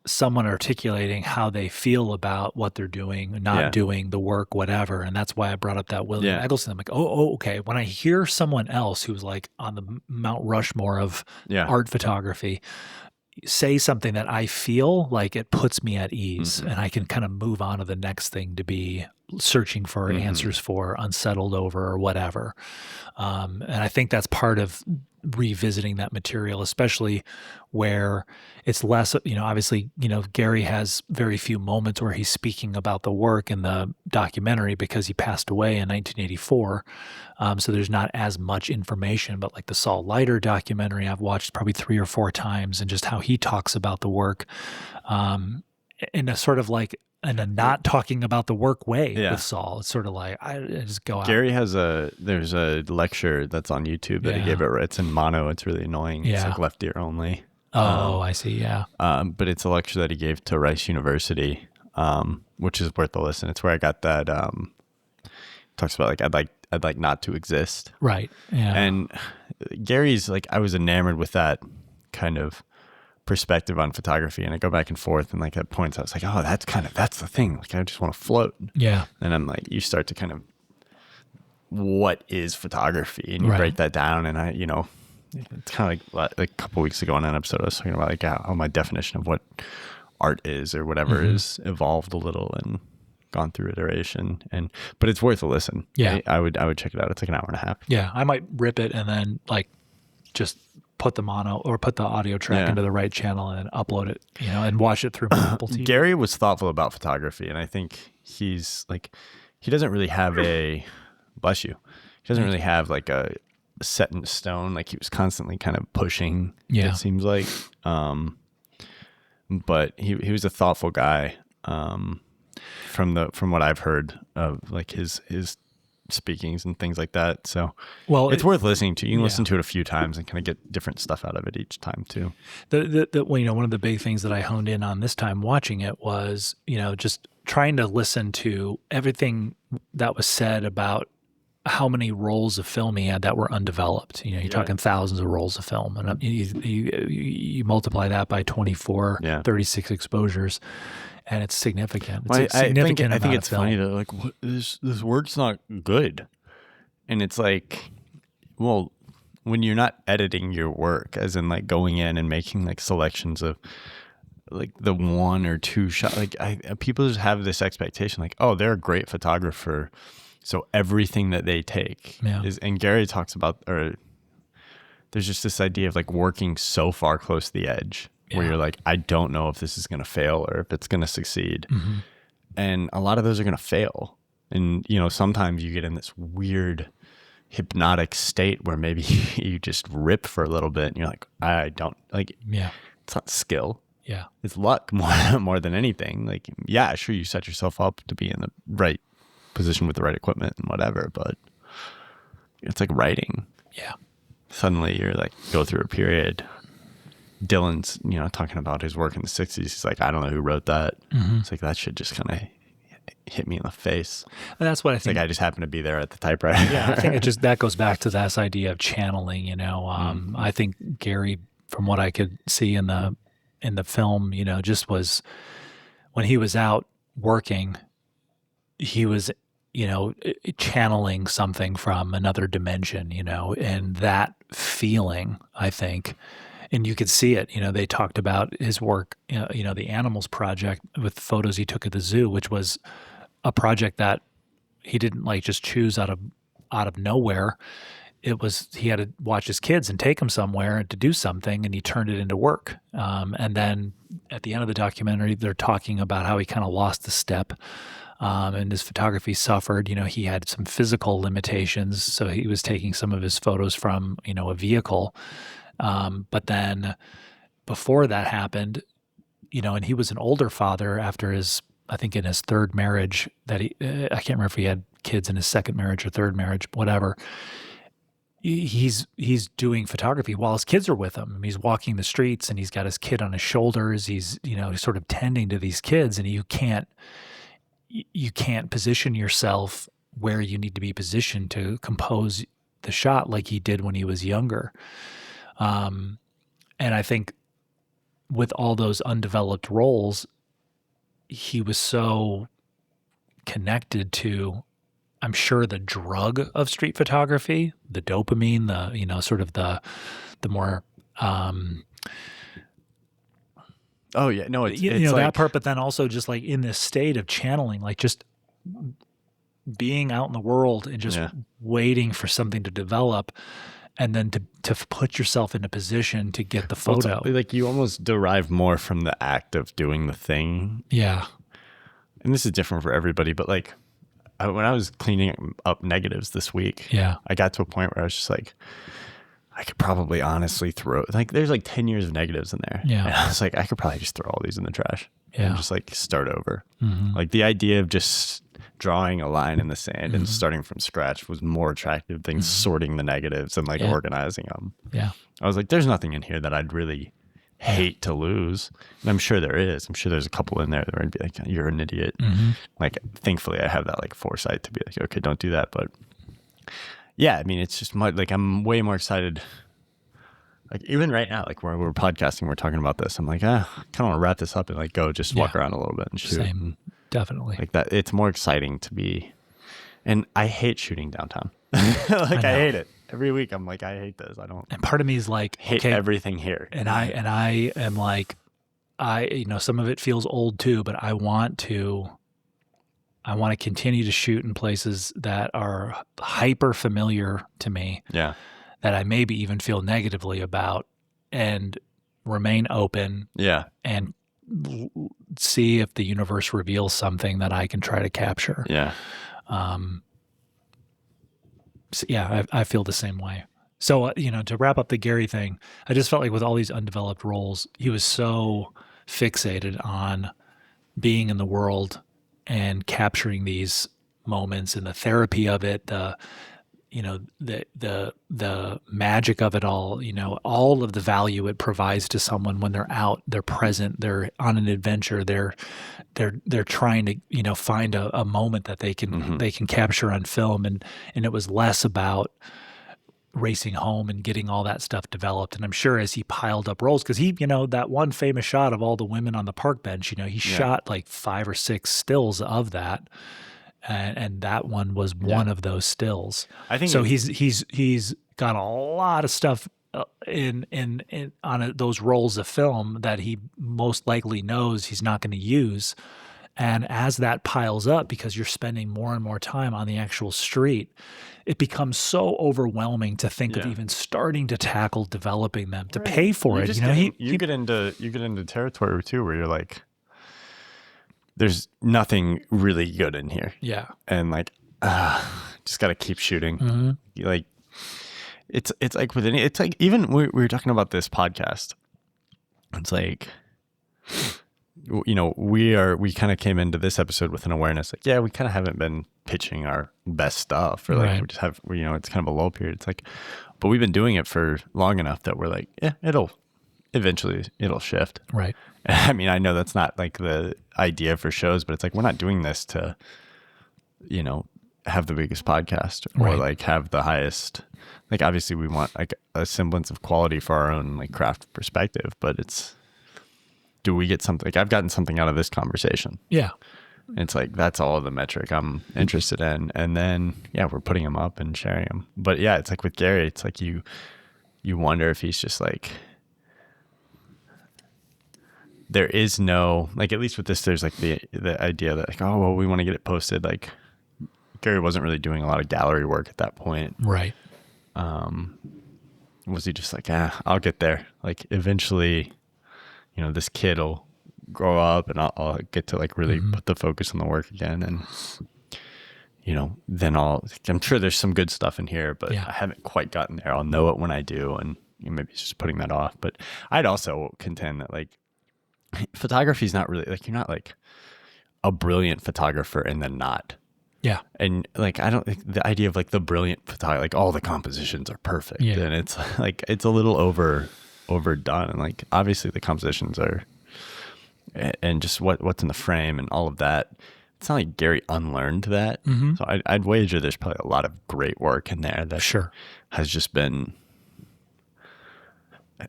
someone articulating how they feel about what they're doing, not doing the work, whatever. And that's why I brought up that William Eggleston. I'm like, okay. When I hear someone else who's like on the Mount Rushmore of art photography say something that I feel like, it puts me at ease, and I can kind of move on to the next thing to be searching for answers for, unsettled over, or whatever. And I think that's part of revisiting that material, especially where it's less, obviously, Gary has very few moments where he's speaking about the work in the documentary because he passed away in 1984. So there's not as much information, but like the Saul Leiter documentary, I've watched probably 3 or 4 times, and just how he talks about the work, in a sort of like, in a not talking about the work way with Saul. It's sort of like, I just go out. Gary there's a lecture that's on YouTube that he gave it. It's in mono. It's really annoying. It's like left ear only. Oh, I see. Yeah. But it's a lecture that he gave to Rice University, which is worth a listen. It's where I got that, talks about like, I'd like not to exist. Right. Yeah. And Gary's like, I was enamored with that kind of perspective on photography, and I go back and forth, and like at points I was like, oh, that's the thing, like I just want to float. And I'm like, you start to kind of what is photography, and you break that down. And it's kind of like a couple weeks ago on an episode I was talking about like how my definition of what art is or whatever is evolved a little and gone through iteration. But it's worth a listen. Yeah, I would check it out. It's like an hour and a half. Yeah, I might rip it and then like just put the mono or put the audio track into the right channel and upload it, and watch it through my Apple TV. Gary was thoughtful about photography, and I think he's like, he doesn't really have bless you. He doesn't really have like a set in stone. Like he was constantly kind of pushing. Yeah, it seems like. But he was a thoughtful guy. From what I've heard of like his speakings and things like that. So it's worth listening to. You can listen to it a few times and kind of get different stuff out of it each time too. One of the big things that I honed in on this time watching it was, just trying to listen to everything that was said about how many rolls of film he had that were undeveloped. You're talking thousands of rolls of film, and you multiply that by 24, 36 exposures. And it's significant. It's I think it's funny that like this work's not good, and it's like, well, when you're not editing your work, as in like going in and making like selections of like the one or two shot, like people just have this expectation, like, oh, they're a great photographer, so everything that they take is. And Gary talks about, or there's just this idea of like working so far close to the edge. Where you're like, I don't know if this is going to fail or if it's going to succeed. Mm-hmm. And a lot of those are going to fail. And, sometimes you get in this weird hypnotic state where maybe you just rip for a little bit and you're like, I don't like, it's not skill. Yeah. It's luck more than anything. Like, sure, you set yourself up to be in the right position with the right equipment and whatever, but it's like writing. Yeah. Suddenly you're like, go through a period. Dylan's, talking about his work in the 60s. He's like, I don't know who wrote that. Mm-hmm. It's like, that shit just kind of hit me in the face. And that's what I think. Like, I just happened to be there at the typewriter. Yeah, I think that goes back to this idea of channeling, I think Gary, from what I could see in the film, just was, when he was out working, he was, channeling something from another dimension, and that feeling, I think. And you could see it, they talked about his work, the Animals Project with photos he took at the zoo, which was a project that he didn't like just choose out of nowhere. It was, he had to watch his kids and take them somewhere to do something, and he turned it into work. And then at the end of the documentary, they're talking about how he kind of lost the step. And his photography suffered. He had some physical limitations, so he was taking some of his photos from, a vehicle. But then before that happened, and he was an older father after I think in his third marriage I can't remember if he had kids in his second marriage or third marriage, whatever. He's doing photography while his kids are with him. He's walking the streets and he's got his kid on his shoulders. He's, sort of tending to these kids, and you can't position yourself where you need to be positioned to compose the shot like he did when he was younger. And I think with all those undeveloped roles, he was so connected to, I'm sure, the drug of street photography, the dopamine, the, sort of the more, oh yeah, no, it's like, that part, but then also just like in this state of channeling, like just being out in the world and just waiting for something to develop. And then to put yourself in a position to get the photo. Well, like you almost derive more from the act of doing the thing. Yeah. And this is different for everybody, but like when I was cleaning up negatives this week, I got to a point where I was just like, I could probably honestly throw, like there's like 10 years of negatives in there. Yeah. And I was like, I could probably just throw all these in the trash and just like start over. Mm-hmm. Like the idea of just drawing a line in the sand and starting from scratch was more attractive than sorting the negatives and like organizing them. Yeah. I was like, there's nothing in here that I'd really hate to lose. And I'm sure there is. I'm sure there's a couple in there that would be like, you're an idiot. Mm-hmm. Like, thankfully I have that like foresight to be like, okay, don't do that. But yeah, I mean, it's just like, I'm way more excited. Like even right now, like we're podcasting, we're talking about this. I'm like, I kind of want to wrap this up and like go just walk around a little bit and shoot. Same. Definitely. Like that, it's more exciting to be, and I hate shooting downtown. Like I know. hate it. Every week I'm like, I hate this. I don't And part of me is like, hate okay, everything here. and I am like, some of it feels old too, but I want to continue to shoot in places that are hyper familiar to me, Yeah. that I maybe even feel negatively about, and remain open Yeah. and see if the universe reveals something that I can try to capture. Yeah. So yeah, I feel the same way. So, to wrap up the Gary thing, I just felt like with all these undeveloped roles, he was so fixated on being in the world and capturing these moments and the therapy of it, the magic of it all, all of the value it provides to someone when they're out, they're present, they're on an adventure, they're trying to, find a moment that they can capture on film. And it was less about racing home and getting all that stuff developed. And I'm sure as he piled up roles, because he, that one famous shot of all the women on the park bench, he shot like 5 or 6 stills of that. And that one was one of those stills. I think so. He's got a lot of stuff in on those rolls of film that he most likely knows he's not going to use. And as that piles up, because you're spending more and more time on the actual street, it becomes so overwhelming to think of even starting to tackle developing them, to pay for it. You get into territory too where you're like, there's nothing really good in here. Yeah. And like, just got to keep shooting. Mm-hmm. Like, it's like with any, it's like, even we were talking about this podcast. It's like, we kind of came into this episode with an awareness, like, yeah, we kind of haven't been pitching our best stuff, or like, we just have, it's kind of a low period. It's like, but we've been doing it for long enough that we're like, yeah, eventually it'll shift. Right. I mean, I know that's not like the idea for shows, but it's like, we're not doing this to, have the biggest podcast or like have the highest, like, obviously we want like a semblance of quality for our own like craft perspective, but do we get something? Like, I've gotten something out of this conversation. Yeah. It's like, that's all the metric I'm interested in. And then, we're putting them up and sharing them. But yeah, it's like with Gary, it's like you wonder if he's just like, there is no, like, at least with this, there's like the idea that like, oh, well, we want to get it posted. Like, Gary wasn't really doing a lot of gallery work at that point. Right. Was he just like, I'll get there. Like, eventually, this kid will grow up and I'll get to like really put the focus on the work again. And, then I'm sure there's some good stuff in here, but I haven't quite gotten there. I'll know it when I do. And maybe it's just putting that off. But I'd also contend that like, photography is not really like, you're not like a brilliant photographer and then not. Yeah. And like, I don't think the idea of like the brilliant photographer, like all the compositions are perfect. Yeah. And it's like, it's a little overdone. And like, obviously the compositions are, and just what's in the frame and all of that. It's not like Gary unlearned that. Mm-hmm. So I'd wager there's probably a lot of great work in there that has just been,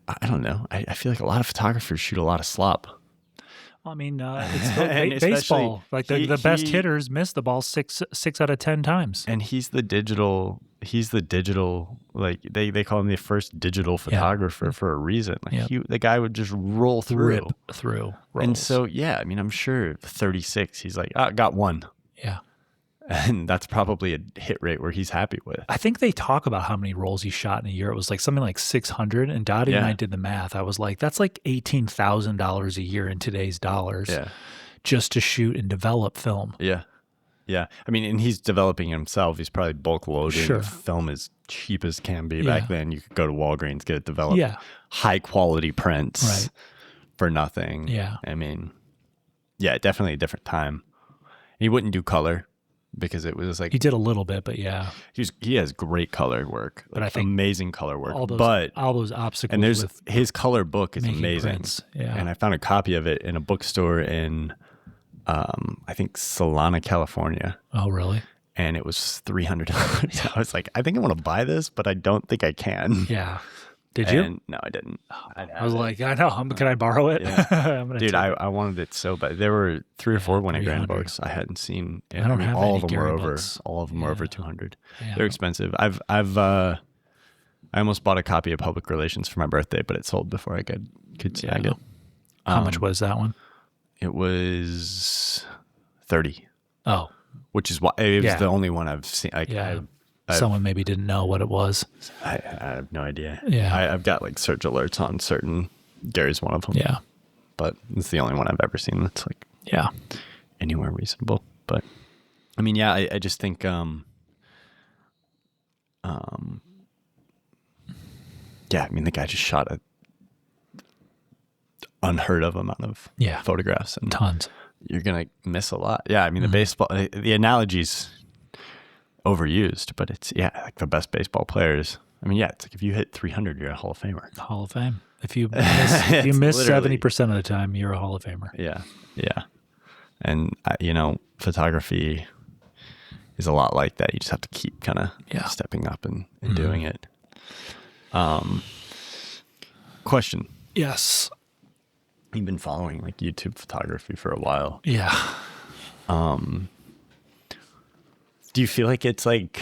I don't know. I feel like a lot of photographers shoot a lot of slop. I mean, it's baseball. Like the best hitters miss the ball 6 out of 10 times. And he's the digital, like they call him the first digital photographer for a reason. Like the guy would just roll through. Rip through. Rolls. And so, I mean, I'm sure 36, he's like, got one. Yeah. And that's probably a hit rate where he's happy with. I think they talk about how many rolls he shot in a year. It was like something like 600. And Dottie and I did the math. I was like, that's like $18,000 a year in today's dollars just to shoot and develop film. Yeah. Yeah. I mean, and he's developing himself. He's probably bulk loading. Sure. Film is cheap as can be. Back then, you could go to Walgreens, get it developed. Yeah. High quality prints for nothing. Yeah. I mean, definitely a different time. He wouldn't do color. Because it was like he did a little bit, but he has great color work, but I think amazing color work. All those obstacles, and there's his color book is amazing. Prints. Yeah, and I found a copy of it in a bookstore in, I think Solana, California. Oh, really? And it was $300. I was like, I think I want to buy this, but I don't think I can. Yeah, Did you? And no, I didn't. I was like, I know. Can I borrow it? Yeah. I'm gonna Dude, take it. I wanted it so bad. There were 3 or 4 Winogrand 300. books I hadn't seen. I don't have all any of them Gary were over. books. All of them were over 200. Yeah. They're expensive. I almost bought a copy of Public Relations for my birthday, but it sold before I could snag it. How much was that one? It was 30. Oh, Which is why it was the only one I've seen. Someone maybe didn't know what it was. I have no idea. Yeah. I've got like search alerts on certain. Gary's one of them. Yeah. But it's the only one I've ever seen that's like anywhere reasonable. But I mean, yeah, I just think yeah, I mean the guy just shot a unheard of amount of photographs and tons. You're gonna miss a lot. Yeah, I mean the analogy's overused, but it's like the best baseball players. I mean, it's like if you hit 300, you're a Hall of Famer. Hall of Fame. If you miss 70% of the time, you're a Hall of Famer. Yeah. And photography is a lot like that. You just have to keep kind of stepping up and doing it. Question. Yes. You've been following like YouTube photography for a while. Yeah. Do you feel like it's like,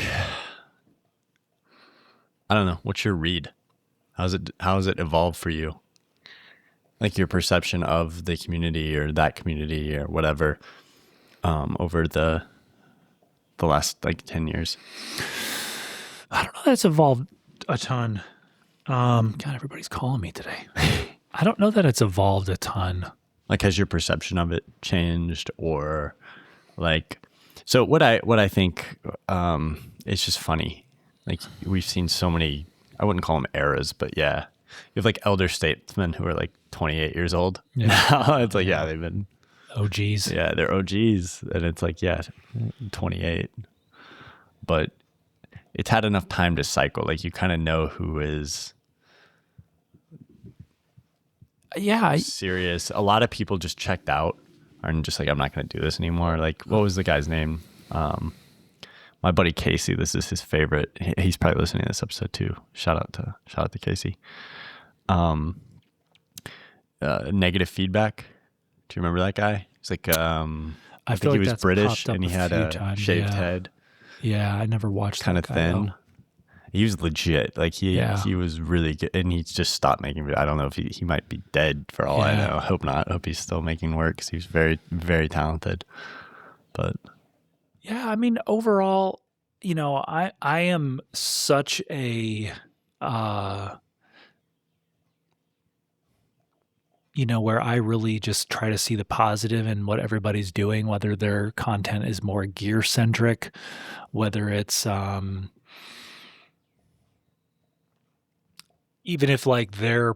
I don't know, what's your read? How has it evolved for you? Like your perception of the community or that community or whatever, over the last like 10 years? I don't know that it's evolved a ton. God, everybody's calling me today. I don't know that it's evolved a ton. Like, has your perception of it changed, or like, so what I think, it's just funny. Like we've seen so many, I wouldn't call them eras, but yeah, you have like elder statesmen who are like 28 years old. Yeah. Now it's like, they've been OGs. Yeah, they're OGs. And it's like, 28. But it's had enough time to cycle. Like you kind of know who is serious. A lot of people just checked out and just like, I'm not going to do this anymore. Like, what was the guy's name? My buddy Casey, this is his favorite. He's probably listening to this episode too. Shout out to Casey. Negative feedback. Do you remember that guy? He's like, I think he was British and he had a shaved head. Yeah, I never watched kind that of thin. Though. He was legit. Like he was really good, and he just stopped making. I don't know if he might be dead for all I know. I hope not. I hope he's still making work because he was very, very talented. But yeah, I mean, overall, I am such a where I really just try to see the positive in what everybody's doing, whether their content is more gear centric, whether it's even if like their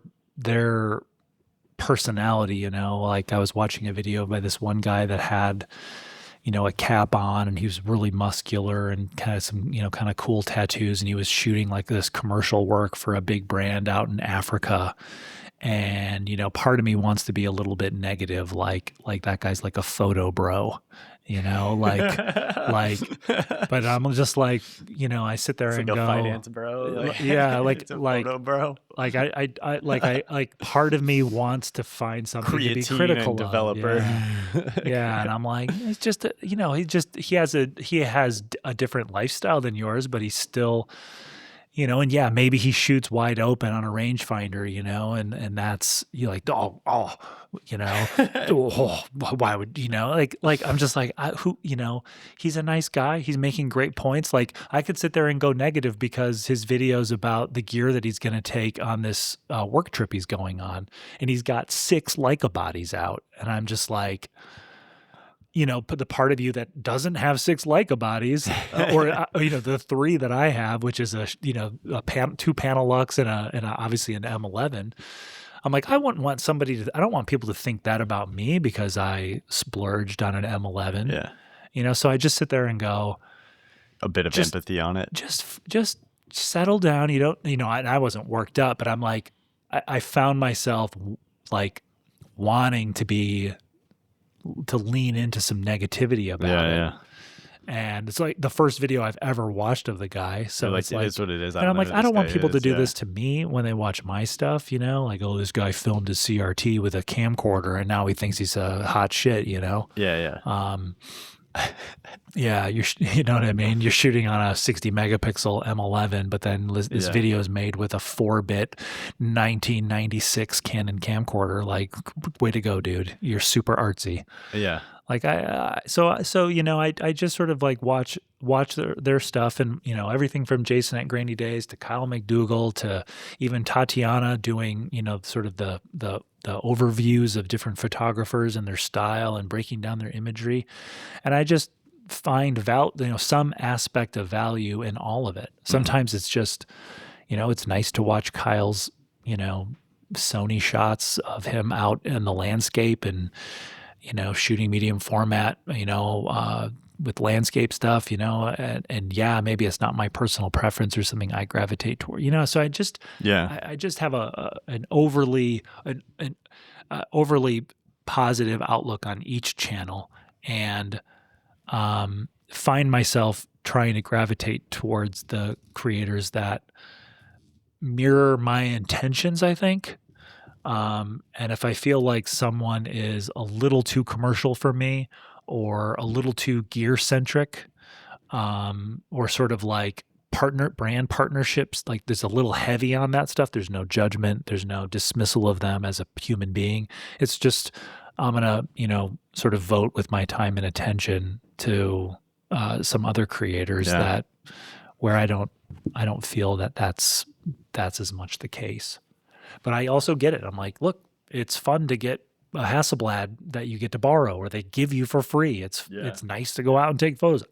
personality, like I was watching a video by this one guy that had, a cap on, and he was really muscular and kind of some, kind of cool tattoos, and he was shooting like this commercial work for a big brand out in Africa. And, part of me wants to be a little bit negative, like that guy's like a photo bro, but I'm just like, I sit there and like go, a finance bro. Like photo bro. Like I part of me wants to find something to be critical and developer. of. Yeah. And I'm like, it's just, he has a different lifestyle than yours, but he's still, and maybe he shoots wide open on a rangefinder, and that's why would, like, I'm just like, he's a nice guy. He's making great points. Like I could sit there and go negative because his videos about the gear that he's going to take on this work trip he's going on, and he's got 6 Leica bodies out. And I'm just like, put the part of you that doesn't have 6 Leica bodies, or the 3 that I have, which is 2 Panelux and obviously an M11. I'm like, I don't want people to think that about me because I splurged on an M11. Yeah. So I just sit there and go, a bit of empathy on it. Just settle down. I wasn't worked up, but I'm like, I found myself like wanting to lean into some negativity about it. And it's like the first video I've ever watched of the guy. So Like, it's it like, is what it is. and I'm like, I don't want people to do this. this to me when they watch my stuff, like, oh, this guy filmed his CRT with a camcorder and now he thinks he's a hot shit, Yeah. Yeah, you know what I mean? You're shooting on a 60 megapixel M11, but then this video is made with a 4-bit 1996 Canon camcorder. Like, way to go, dude. You're super artsy. Yeah. Like I just sort of like watch their stuff, and everything from Jason at Grandy Days to Kyle McDougall to even Tatiana doing sort of the overviews of different photographers and their style and breaking down their imagery, and I just find some aspect of value in all of it. Sometimes it's just it's nice to watch Kyle's Sony shots of him out in the landscape and shooting medium format, with landscape stuff, and maybe it's not my personal preference or something I gravitate toward, so I just have an overly positive outlook on each channel, and find myself trying to gravitate towards the creators that mirror my intentions, I think. And if I feel like someone is a little too commercial for me or a little too gear centric, or sort of like brand partnerships, like there's a little heavy on that stuff. There's no judgment. There's no dismissal of them as a human being. It's just, I'm going to, sort of vote with my time and attention to, some other creators where I don't feel that that's as much the case. But I also get it. I'm like, look, it's fun to get a Hasselblad that you get to borrow or they give you for free. It's nice to go out and take photos.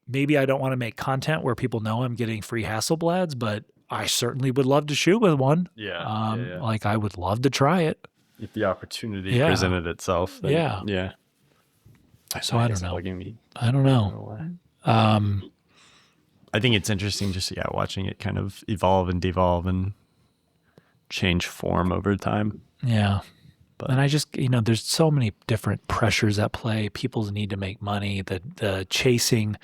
Maybe I don't want to make content where people know I'm getting free Hasselblads, but I certainly would love to shoot with one. Like I would love to try it. If the opportunity presented itself. Then, yeah. So I don't know. I don't know. I think it's interesting just watching it kind of evolve and devolve and change form over time. Yeah. And I just, there's so many different pressures at play. People's need to make money, the chasing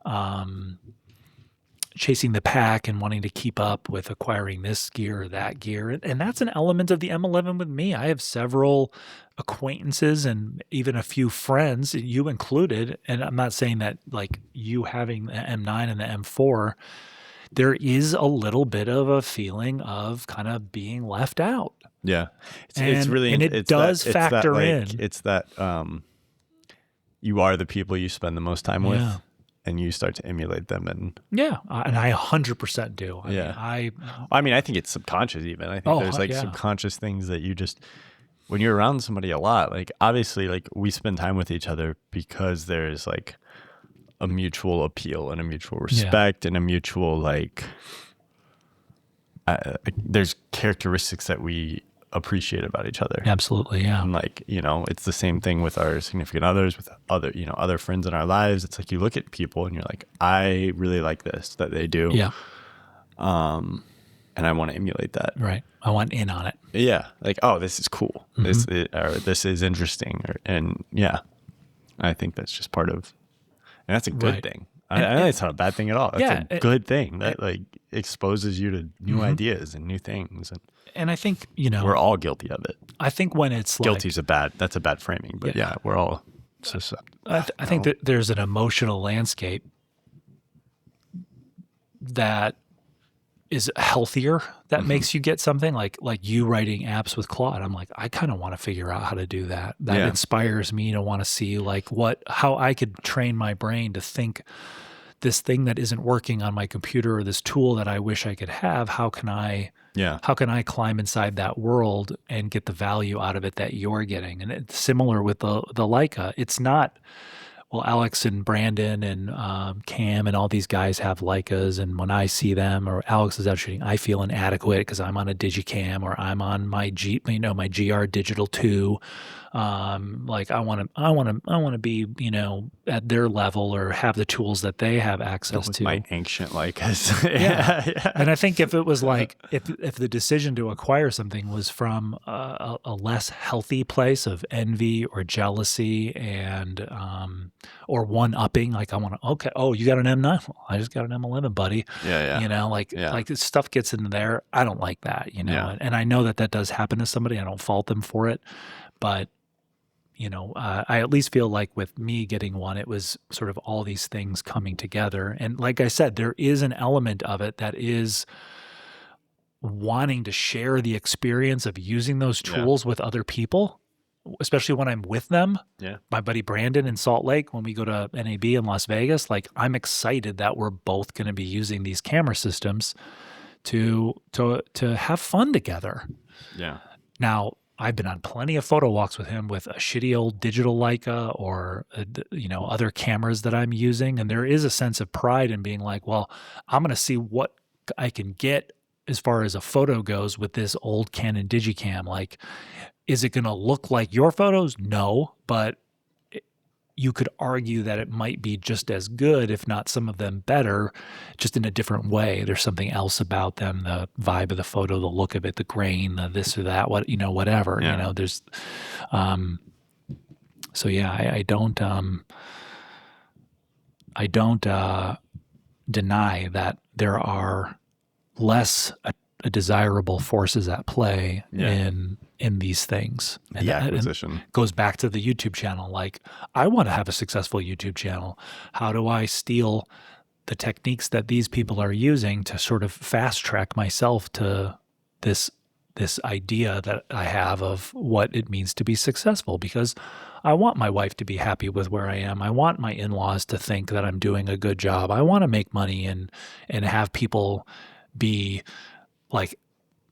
the pack and wanting to keep up with acquiring this gear or that gear. And that's an element of the M11 with me. I have several acquaintances and even a few friends, you included. And I'm not saying that like you having the M9 and the M4, there is a little bit of a feeling of kind of being left out. Yeah. It's really, and it does factor in. It's that you are the people you spend the most time with, and you start to emulate them. And and I 100% do. I mean, I think it's subconscious even. I think there's subconscious things that you just, when you're around somebody a lot, like obviously like we spend time with each other because there's like a mutual appeal and a mutual respect and a mutual like there's characteristics that we appreciate about each other. Absolutely, yeah. And like, it's the same thing with our significant others, with other, other friends in our lives. It's like you look at people and you're like, I really like this that they do. Yeah. And I want to emulate that. Right. I want in on it. Yeah. Like, oh, this is cool. Mm-hmm. This is interesting. I think that's just part of, and that's a good thing. I know it's not a bad thing at all. That's a good thing that like exposes you to new ideas and new things. And I think, we're all guilty of it. I think when it's guilty's that's a bad framing, but we're all susceptible. I think that there's an emotional landscape that is healthier that makes you get something like you writing apps with Claude. I'm like, I kind of want to figure out how to do that. That inspires me to want to see like how I could train my brain to think this thing that isn't working on my computer or this tool that I wish I could have. How can I climb inside that world and get the value out of it that you're getting? And it's similar with the Leica. It's not, well, Alex and Brandon and Cam and all these guys have Leicas, and when I see them or Alex is out shooting, I feel inadequate because I'm on a Digicam or I'm on my my GR Digital 2. Like I want to be, at their level or have the tools that they have access to. My ancient like Yeah. And I think if it was like, if the decision to acquire something was from a less healthy place of envy or jealousy and, or one-upping, like I want to, okay, oh, you got an M9? Well, I just got an M11, buddy. Yeah. Like this stuff gets into there. I don't like that, Yeah. and I know that does happen to somebody. I don't fault them for it, but I at least feel like with me getting one, it was sort of all these things coming together. And like I said, there is an element of it that is wanting to share the experience of using those tools with other people, especially when I'm with them. Yeah. My buddy Brandon in Salt Lake, when we go to NAB in Las Vegas, like I'm excited that we're both going to be using these camera systems to have fun together. Yeah. Now, I've been on plenty of photo walks with him with a shitty old digital Leica or, other cameras that I'm using. And there is a sense of pride in being like, well, I'm going to see what I can get as far as a photo goes with this old Canon Digicam. Like, is it going to look like your photos? No, but you could argue that it might be just as good, if not some of them better, just in a different way. There's something else about them, the vibe of the photo, the look of it, the grain, the this or that, whatever, there's, so yeah, I don't deny that there are less desirable forces at play in these things. And the acquisition. And goes back to the YouTube channel. Like, I want to have a successful YouTube channel. How do I steal the techniques that these people are using to sort of fast track myself to this idea that I have of what it means to be successful? Because I want my wife to be happy with where I am. I want my in-laws to think that I'm doing a good job. I want to make money and have people be like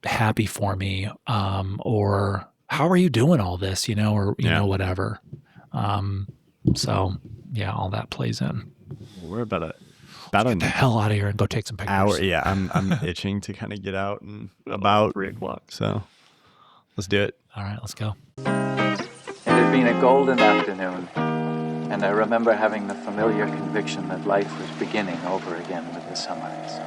happy for me, or how are you doing all this, or whatever. So yeah, all that plays in. We're about get the hell out of here and go take some pictures. Hour. Yeah, I'm itching to kind of get out and about 3:00. So let's do it. All right, let's go. It had been a golden afternoon, and I remember having the familiar conviction that life was beginning over again with the sunrise.